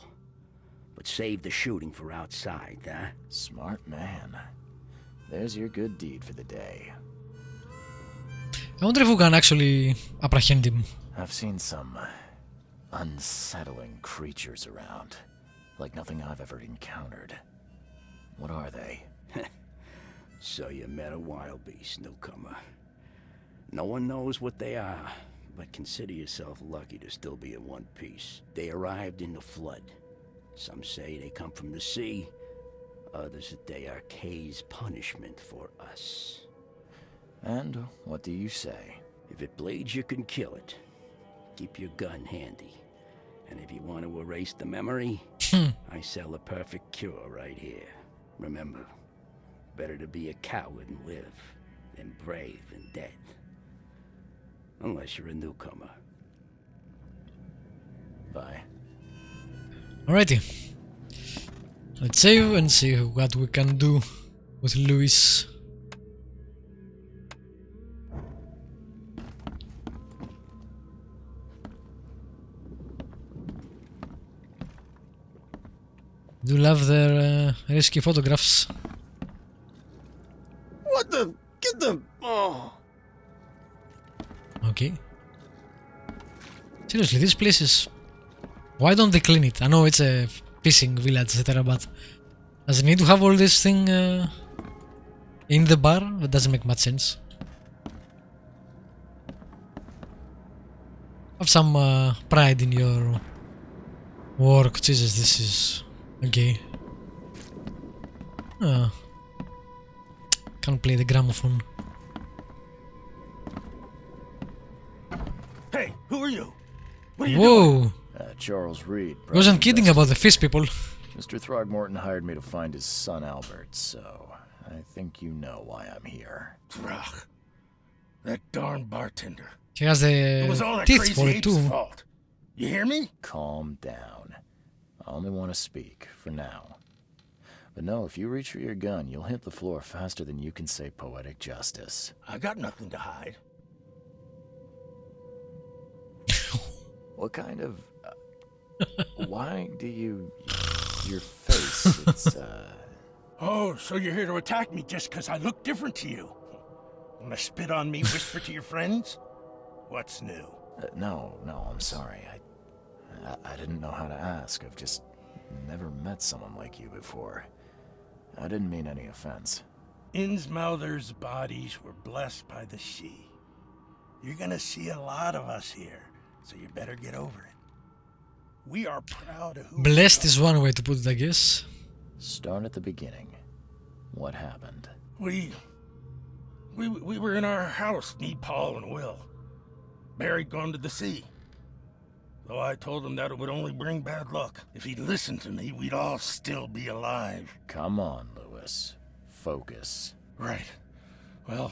But save the shooting for outside, huh? Smart man. There's your good deed for the day. I wonder if we can actually apprehend him. I've seen some unsettling creatures around. Like nothing I've ever encountered. What are they? So you met a wild beast, newcomer. No one knows what they are, but consider yourself lucky to still be in one piece. They arrived in the flood. Some say they come from the sea. Others that they are Kay's punishment for us. And what do you say? If it bleeds, you can kill it. Keep your gun handy. And if you want to erase the memory, I sell a perfect cure right here. Remember, better to be a coward and live than brave and dead. Unless you're a newcomer. Bye. Alrighty. Let's save and see what we can do with Lewis. Do love their risky photographs. What the? Get the... Oh. Okay. Seriously, this place is... Why don't they clean it? I know it's a fishing village, etc., but... Does it need to have all this thing in the bar? That doesn't make much sense. Have some pride in your work. Jesus, this is... Okay. Can't play the gramophone. Hey, who are you? What are you Whoa! doing? Charles Reed. I wasn't kidding about the fish people. Mr. Throgmorton hired me to find his son Albert, so I think you know why I'm here. Throg. That darn bartender. He has It was all the that teeth crazy for it ape's too. fault. You hear me? Calm down. I only want to speak, for now. But no, if you reach for your gun, you'll hit the floor faster than you can say poetic justice. I got nothing to hide. What kind of... why do you... Your face, it's, Oh, so you're here to attack me just because I look different to you? Wanna spit on me, whisper to your friends? What's new? no, I'm sorry. I didn't know how to ask. I've just never met someone like you before. I didn't mean any offense. Innsmouther's bodies were blessed by the sea. You're gonna see a lot of us here, so you better get over it. We are proud of who Blessed is one way to put it, I guess. Start at the beginning. What happened? We were in our house, me, Paul, and Will. Barry'd gone to the sea. Though I told him that it would only bring bad luck. If he'd listened to me, we'd all still be alive. Come on, Lewis. Focus. Right. Well,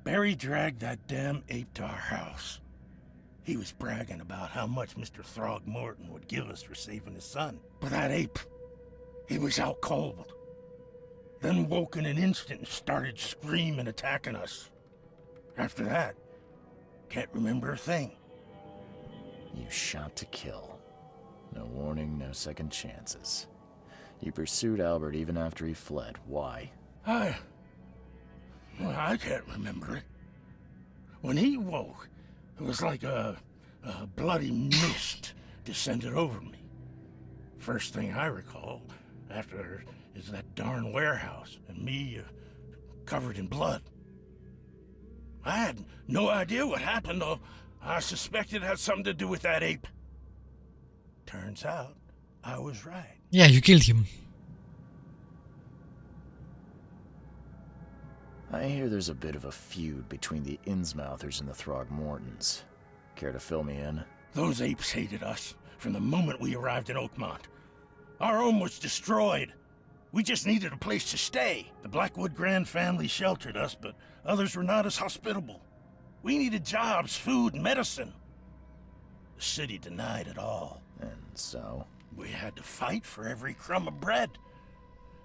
Barry dragged that damn ape to our house. He was bragging about how much Mr. Throgmorton would give us for saving his son. But that ape, he was out cold. then woke in an instant and started screaming, attacking us. After that, can't remember a thing. You shot to kill. No warning, no second chances. You pursued Albert even after he fled. Why? I can't remember it. When he woke, it was like a bloody mist descended over me. First thing I recall after is that darn warehouse and me covered in blood. I had no idea what happened, though. I suspected it had something to do with that ape. Turns out, I was right. Yeah, you killed him. I hear there's a bit of a feud between the Innsmouthers and the Throgmortons. Care to fill me in? Those apes hated us from the moment we arrived in Oakmont. Our home was destroyed. We just needed a place to stay. The Blackwood Grand family sheltered us, but others were not as hospitable. We needed jobs, food, and medicine. The city denied it all. And so? We had to fight for every crumb of bread.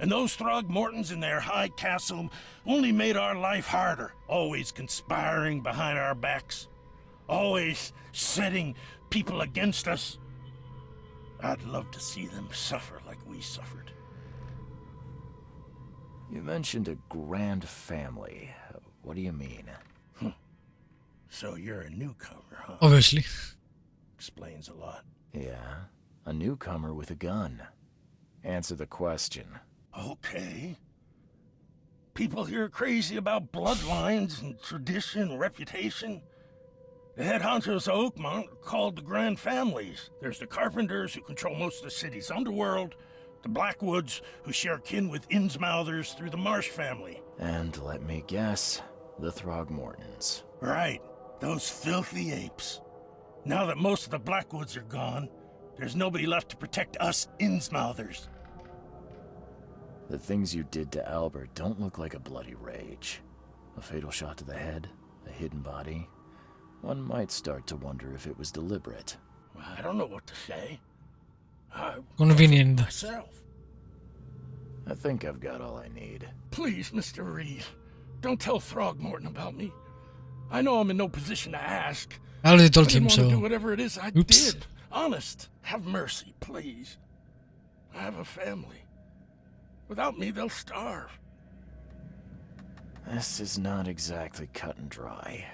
And those Throgmortons in their high castle only made our life harder, always conspiring behind our backs, always setting people against us. I'd love to see them suffer like we suffered. You mentioned a grand family. What do you mean? So you're a newcomer, huh? Obviously. Explains a lot. Yeah, a newcomer with a gun. Answer the question. Okay. People here are crazy about bloodlines and tradition, reputation. The head honchos of Oakmont are called the Grand Families. There's the Carpenters, who control most of the city's underworld, the Blackwoods, who share kin with Innsmouthers through the Marsh family. And let me guess, the Throgmortons. Right, those filthy apes. Now that most of the Blackwoods are gone, there's nobody left to protect us Innsmouthers. The things you did to Albert don't look like a bloody rage. A fatal shot to the head, a hidden body. One might start to wonder if it was deliberate. I don't know what to say. Convenient. Myself. I think I've got all I need. Please, Mr. Reed, don't tell Throgmorton about me. I know I'm in no position to ask. I already told him, I so... want to do whatever it is I Oops. did. Honest. Have mercy, please. I have a family. Without me, they'll starve. This is not exactly cut and dry.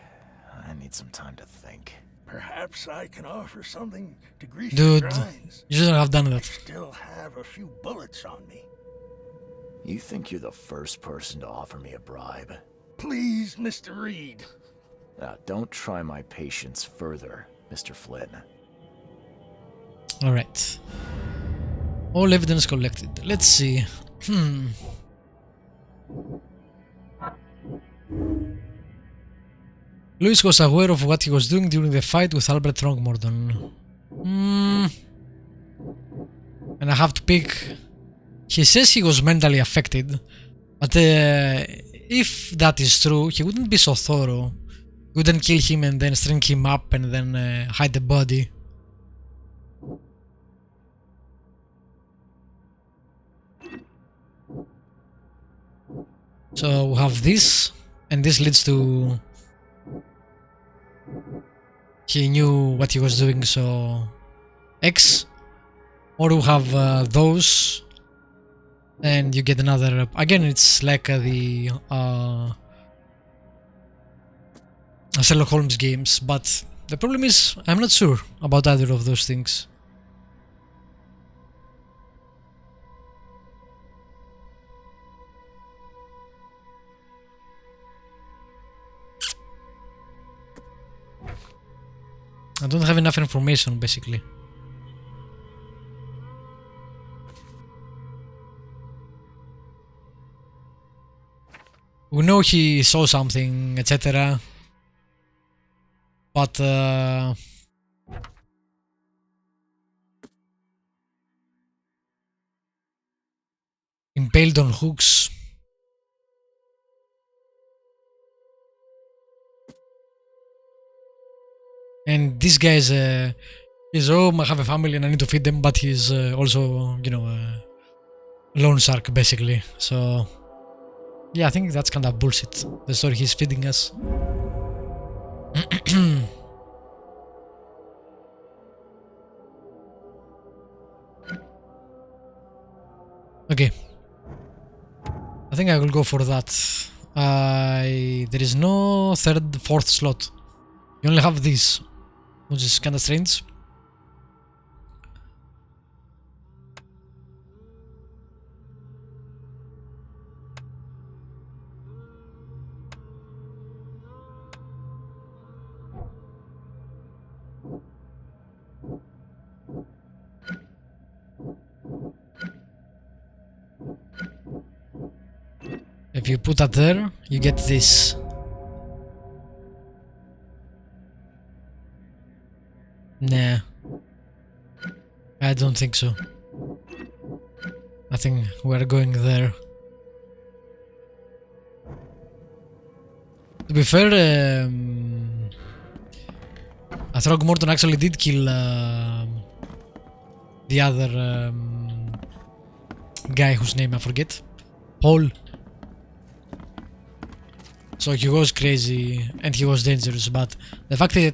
I need some time to think. Perhaps I can offer something to grease Dude, your grinds. you shouldn't have done I that. still have a few bullets on me. You think you're the first person to offer me a bribe? Please, Mr. Reed. Now, don't try my patience further, Mr. Flynn. Alright. All evidence collected. Let's see. Louis was aware of what he was doing during the fight with Albert Throgmorton. And I have to pick... He says he was mentally affected, but if that is true, he wouldn't be so thorough. He wouldn't kill him and then string him up and then hide the body. So we have this, and this leads to... He knew what he was doing, so... X. Or we have those, and you get another... Again, it's like the Sherlock Holmes games, but the problem is I'm not sure about either of those things. I don't have enough information, basically. We know he saw something, etc. But impaled on hooks. And this guy is I have a family and I need to feed them, but he's also, you know, a loan shark, basically. So Yeah, I think that's kind of bullshit, the story he's feeding us. Okay. I think I will go for that. There is no third, fourth slot. You only have this, which is kind of strange. If you put that there, you get this. Nah. I don't think so. I think we're going there. To be fair, Throgmorton actually did kill the other guy whose name I forget. Paul. So he was crazy and he was dangerous, but the fact that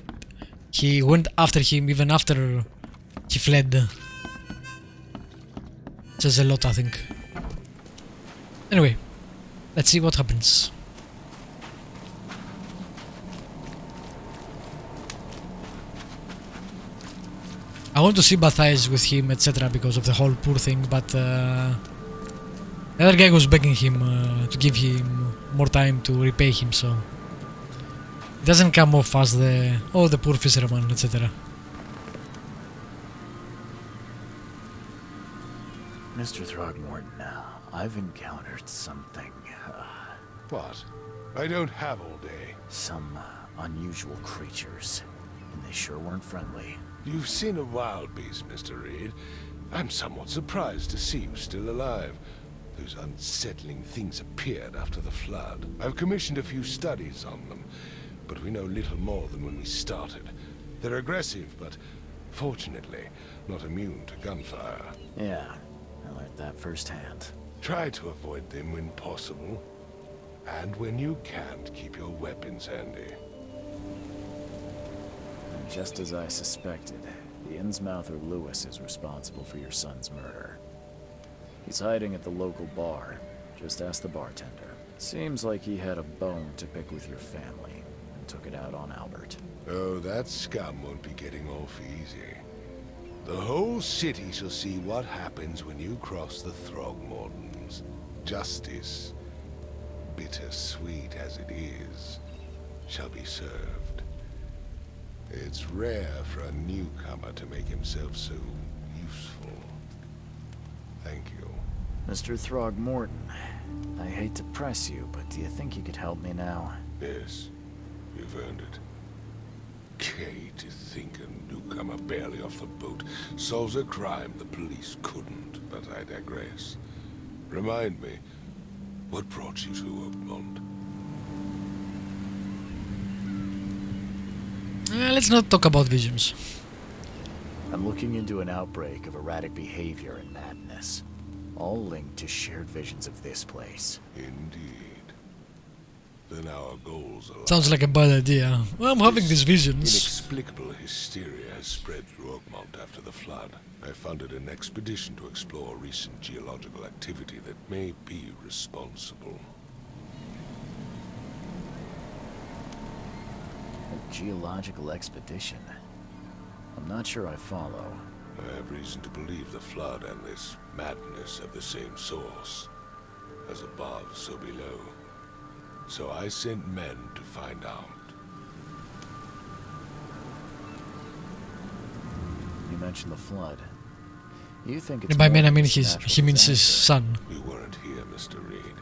he went after him even after he fled says a lot, I think. Anyway, let's see what happens. I want to sympathize with him, etc., because of the whole poor thing, but the other guy was begging him to give him more time to repay him, so it doesn't come off as the poor fisherman, etc. Mr. Throgmorton, I've encountered something. What? I don't have all day. Some unusual creatures, and they sure weren't friendly. You've seen a wild beast, Mr. Reed. I'm somewhat surprised to see you still alive. Those unsettling things appeared after the flood. I've commissioned a few studies on them, but we know little more than when we started. They're aggressive, but fortunately not immune to gunfire. Yeah, I learned that firsthand. Try to avoid them when possible, and when you can't, keep your weapons handy. And just as I suspected, the Innsmouther Lewis is responsible for your son's murder. He's hiding at the local bar. Just ask the bartender. Seems like he had a bone to pick with your family and took it out on Albert. Oh, that scum won't be getting off easy. The whole city shall see what happens when you cross the Throgmortons. Justice, bittersweet as it is, shall be served. It's rare for a newcomer to make himself so useful. Thank you. Mr. Throgmorton, I hate to press you, but do you think you could help me now? Yes, you've earned it. Gay to think a newcomer barely off the boat solves a crime the police couldn't, but I digress. Remind me, what brought you to Oakmont? Let's not talk about visions. I'm looking into an outbreak of erratic behavior and madness, all linked to shared visions of this place. Indeed. Then our goals align. Sounds like a bad idea. Well, I'm having these visions. Inexplicable hysteria has spread through Oakmont after the flood. I funded an expedition to explore recent geological activity that may be responsible. A geological expedition? I'm not sure I follow. I have reason to believe the flood and this madness have the same source. As above, so below. So I sent men to find out. You mentioned the flood. You think it's And by men I more mean than a he natural means his disaster? son. We weren't here, Mr. Reed.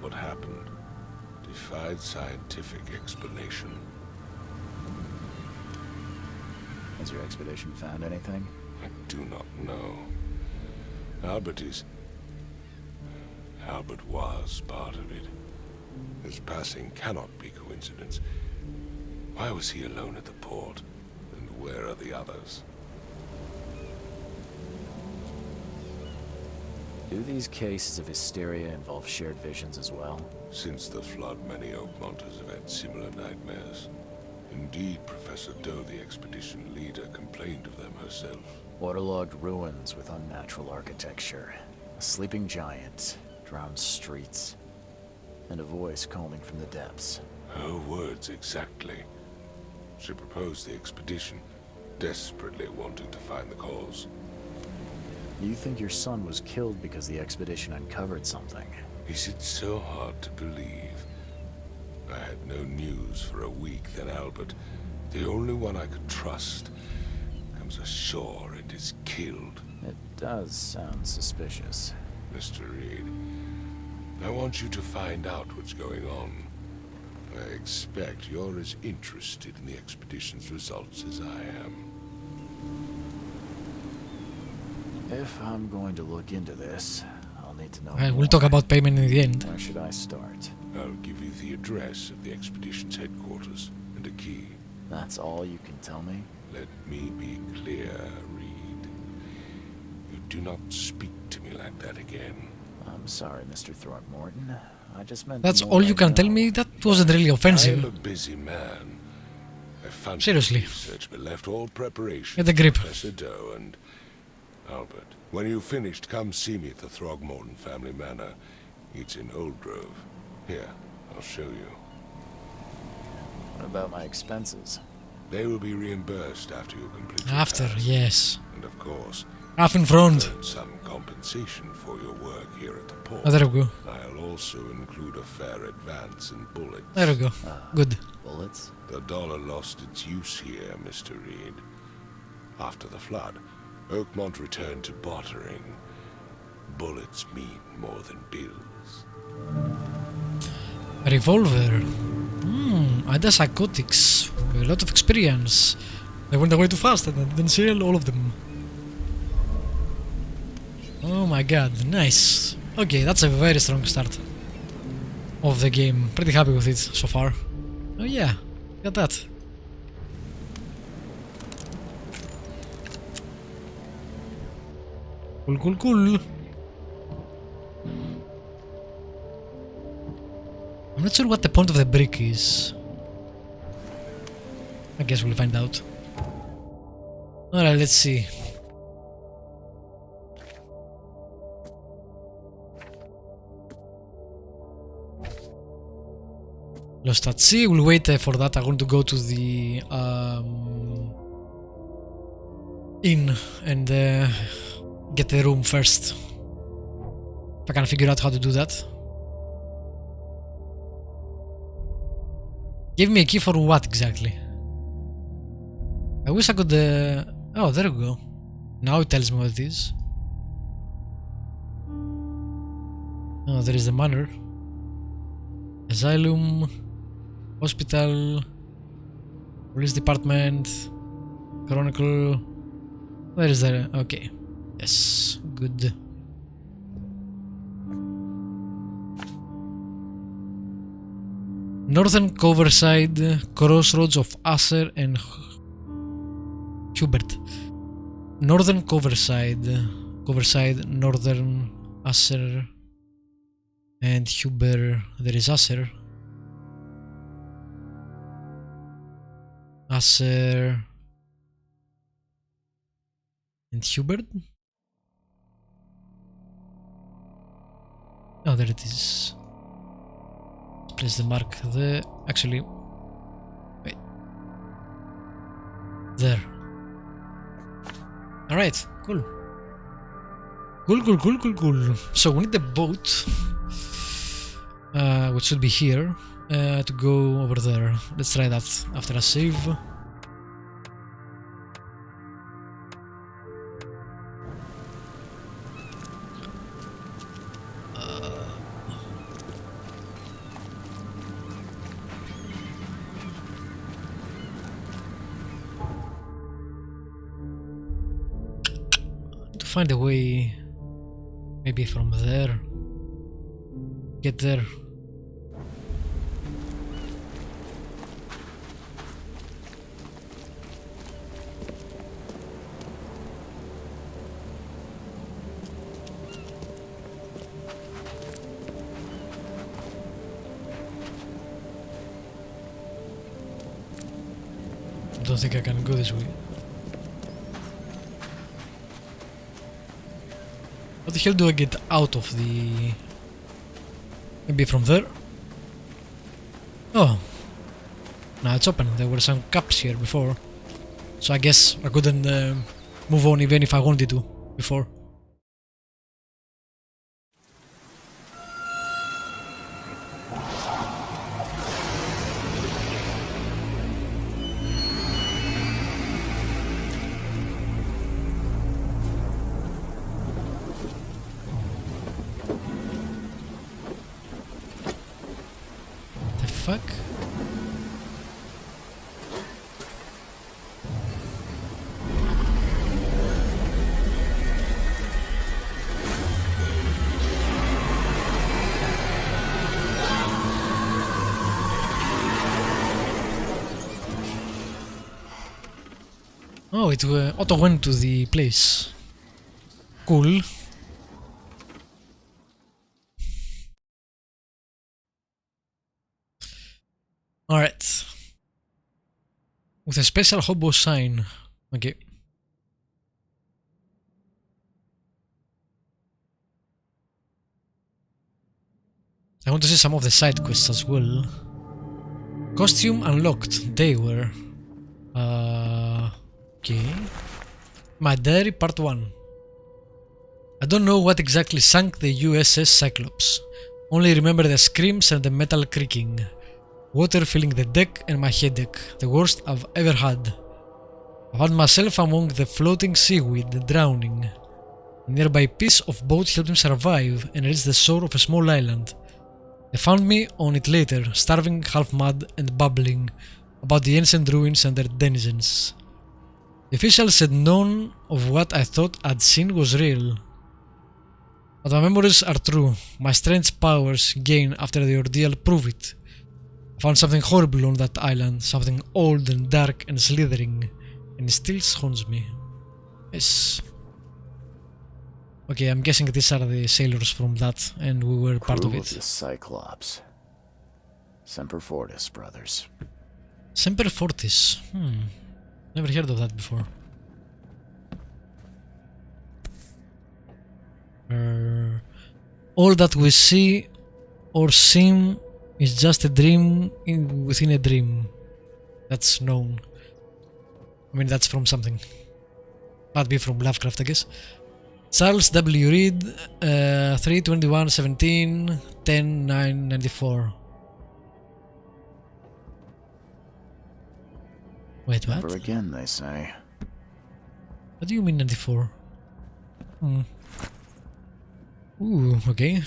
What happened defied scientific explanation. Has your expedition found anything? I do not know. Albert was part of it. His passing cannot be coincidence. Why was he alone at the port? And where are the others? Do these cases of hysteria involve shared visions as well? Since the flood, many Oakmonters have had similar nightmares. Indeed, Professor Doe, the expedition leader, complained of them herself. Waterlogged ruins with unnatural architecture, a sleeping giant, drowned streets, and a voice calling from the depths. Her words exactly. She proposed the expedition, desperately wanting to find the cause. You think your son was killed because the expedition uncovered something? Is it so hard to believe? I had no news for a week, then Albert, the only one I could trust, comes ashore and is killed. It does sound suspicious. Mr. Reed, I want you to find out what's going on. I expect you're as interested in the expedition's results as I am. If I'm going to look into this, I'll need to know We'll more. talk about payment in the end. Where should I start? I'll give you the address of the expedition's headquarters and a key. That's all you can tell me? Let me be clear, Reed. You do not speak to me like that again. I'm sorry, Mr. Throgmorton. I just meant That's the all more you I can know. tell me? That wasn't really offensive. I'm a busy man. I found Seriously. research, but left all preparation Get the grip. to Professor Doe and Albert. When you've finished, come see me at the Throgmorton family manor. It's in Old Grove. Here, I'll show you. What about my expenses? They will be reimbursed after you complete your After, task. yes. And of course, Half in front. earn some compensation for your work here at the port. Oh, there we go. I'll also include a fair advance in bullets. There we go. Good. Bullets? The dollar lost its use here, Mr. Reed. After the flood, Oakmont returned to bartering. Bullets mean more than bills. A revolver. Antipsychotics. A lot of experience. I went away too fast and I didn't sell all of them. Oh my god, nice. Okay, that's a very strong start of the game. Pretty happy with it so far. Oh yeah, got that. Cool, cool, cool. I'm not sure what the point of the brick is. I guess we'll find out. Alright, let's see. Lost at sea. We'll wait for that. I'm going to go to the inn and get the room first. If I can figure out how to do that. Give me a key for what exactly? I wish I could. Oh, there we go. Now it tells me what it is. Oh, there is the manor. Asylum. Hospital. Police department. Chronicle. Where is there? Okay. Yes. Good. Northern Coverside, crossroads of Asser and Hubert. Northern Coverside, Northern Asser and Hubert. There is Asser. Asser and Hubert. Oh, there it is. Place the mark there. Actually, wait. There. Alright, cool. Cool. So we need the boat, which should be here, to go over there. Let's try that after a save. Find a way, maybe from there, get there. don't think I can go this way. How the hell do I get out of the... Maybe from there? Oh. Now it's open. There were some cups here before. So I guess I couldn't move on even if I wanted to before. The fuck? Oh, it auto went to the place. Cool. Alright. With a special hobo sign. Okay. I want to see some of the side quests as well. Costume unlocked. They were. Okay. My Diary Part 1. I don't know what exactly sank the USS Cyclops. Only remember the screams and the metal creaking. Water filling the deck and my headache. The worst I've ever had. I found myself among the floating seaweed, drowning. A nearby piece of boat helped me survive and reach the shore of a small island. They found me on it later, starving, half mad and babbling about the ancient ruins and their denizens. The official said none of what I thought I'd seen was real. But my memories are true. My strange powers gained after the ordeal prove it. I found something horrible on that island, something old and dark and slithering, and it still haunts me. Yes. Okay, I'm guessing these are the sailors from that, and we were part of Crew it. The Cyclops. Semper Fortis, brothers. Semper Fortis. Never heard of that before. All that we see or seem is just a dream within a dream. That's known. I mean, that's from something. Might be from Lovecraft, I guess. Charles W. Reed, 3/21/17, 10/9/94. Wait, what? Never again, they say. What do you mean 94? Ooh, okay.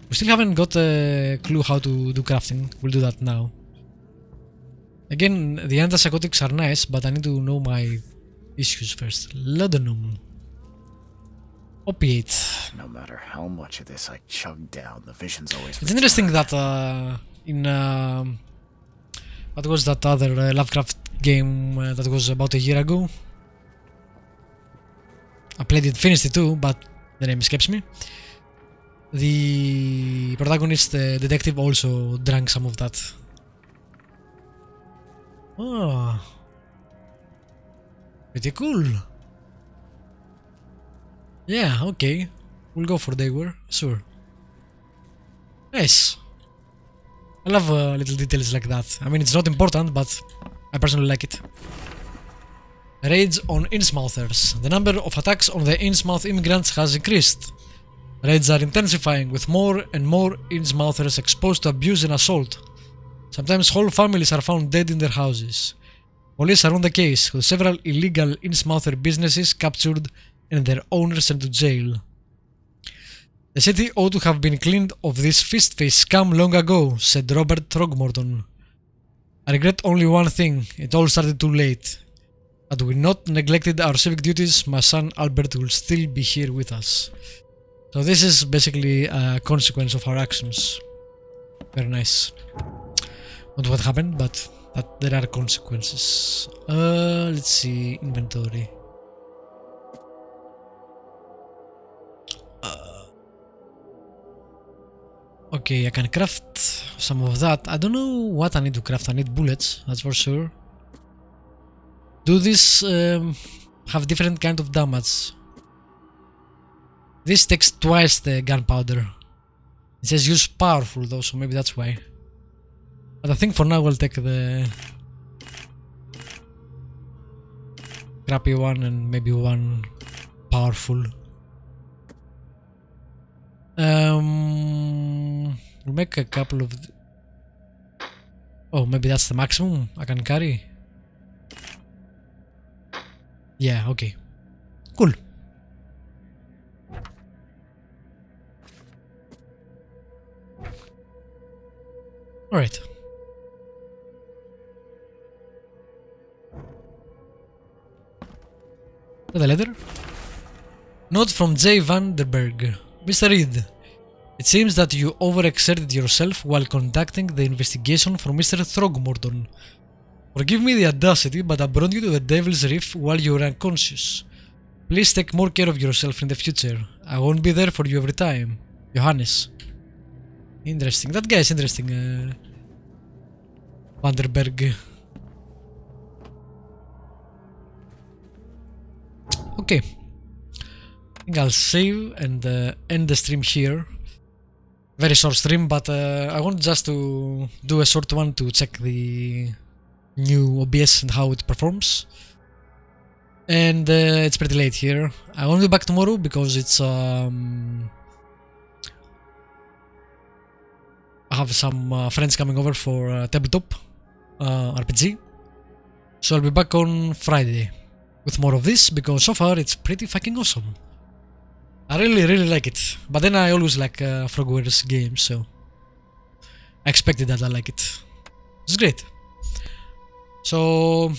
We still haven't got a clue how to do crafting. We'll do that now. Again, the antipsychotics are nice, but I need to know my issues first. Laudanum. Opiate. No matter how much of this I chug down, the visions always It's interesting that in what was that other Lovecraft game that was about a year ago? I played it, finished it too, but the name escapes me. The protagonist, detective, also drank some of that. Oh, pretty cool. Yeah, okay. We'll go for Dayware, sure. Nice. I love little details like that. I mean, it's not important, but I personally like it. Raids on Innsmouthers. The number of attacks on the Innsmouth immigrants has increased. Raids are intensifying, with more and more Innsmouthers exposed to abuse and assault. Sometimes whole families are found dead in their houses. Police are on the case, with several illegal Innsmouther businesses captured and their owners sent to jail. The city ought to have been cleaned of this fist-face scum long ago, said Robert Throgmorton. I regret only one thing, it all started too late. Had we not neglected our civic duties, my son Albert will still be here with us. So this is basically a consequence of our actions. Very nice. Not what happened, but that there are consequences. Let's see, inventory. Okay, I can craft some of that. I don't know what I need to craft. I need bullets, that's for sure. Do this have different kind of damage? This takes twice the gunpowder. It says use powerful though, so maybe that's why. But I think for now we'll take the crappy one and maybe one powerful. We'll make a couple of... Oh, maybe that's the maximum I can carry? Yeah, okay. Cool. Alright. The letter? Note from J. Vanderberg. Mr. Reed, it seems that you overexerted yourself while conducting the investigation for Mr. Throgmorton. Forgive me the audacity, but I brought you to the Devil's Reef while you were unconscious. Please take more care of yourself in the future. I won't be there for you every time. Johannes. Interesting. That guy is interesting. Vanderberg. Okay. I think I'll save and end the stream here. Very short stream, but I want just to do a short one to check the new OBS and how it performs. And it's pretty late here. I won't be back tomorrow because it's I have some friends coming over for tabletop RPG. So I'll be back on Friday with more of this because so far it's pretty fucking awesome. I really like it. But then I always like Frogware's games, so I expected that I like it. It's great. So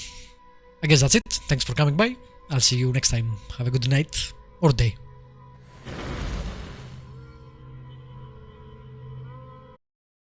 I guess that's it. Thanks for coming by. I'll see you next time. Have a good night or day.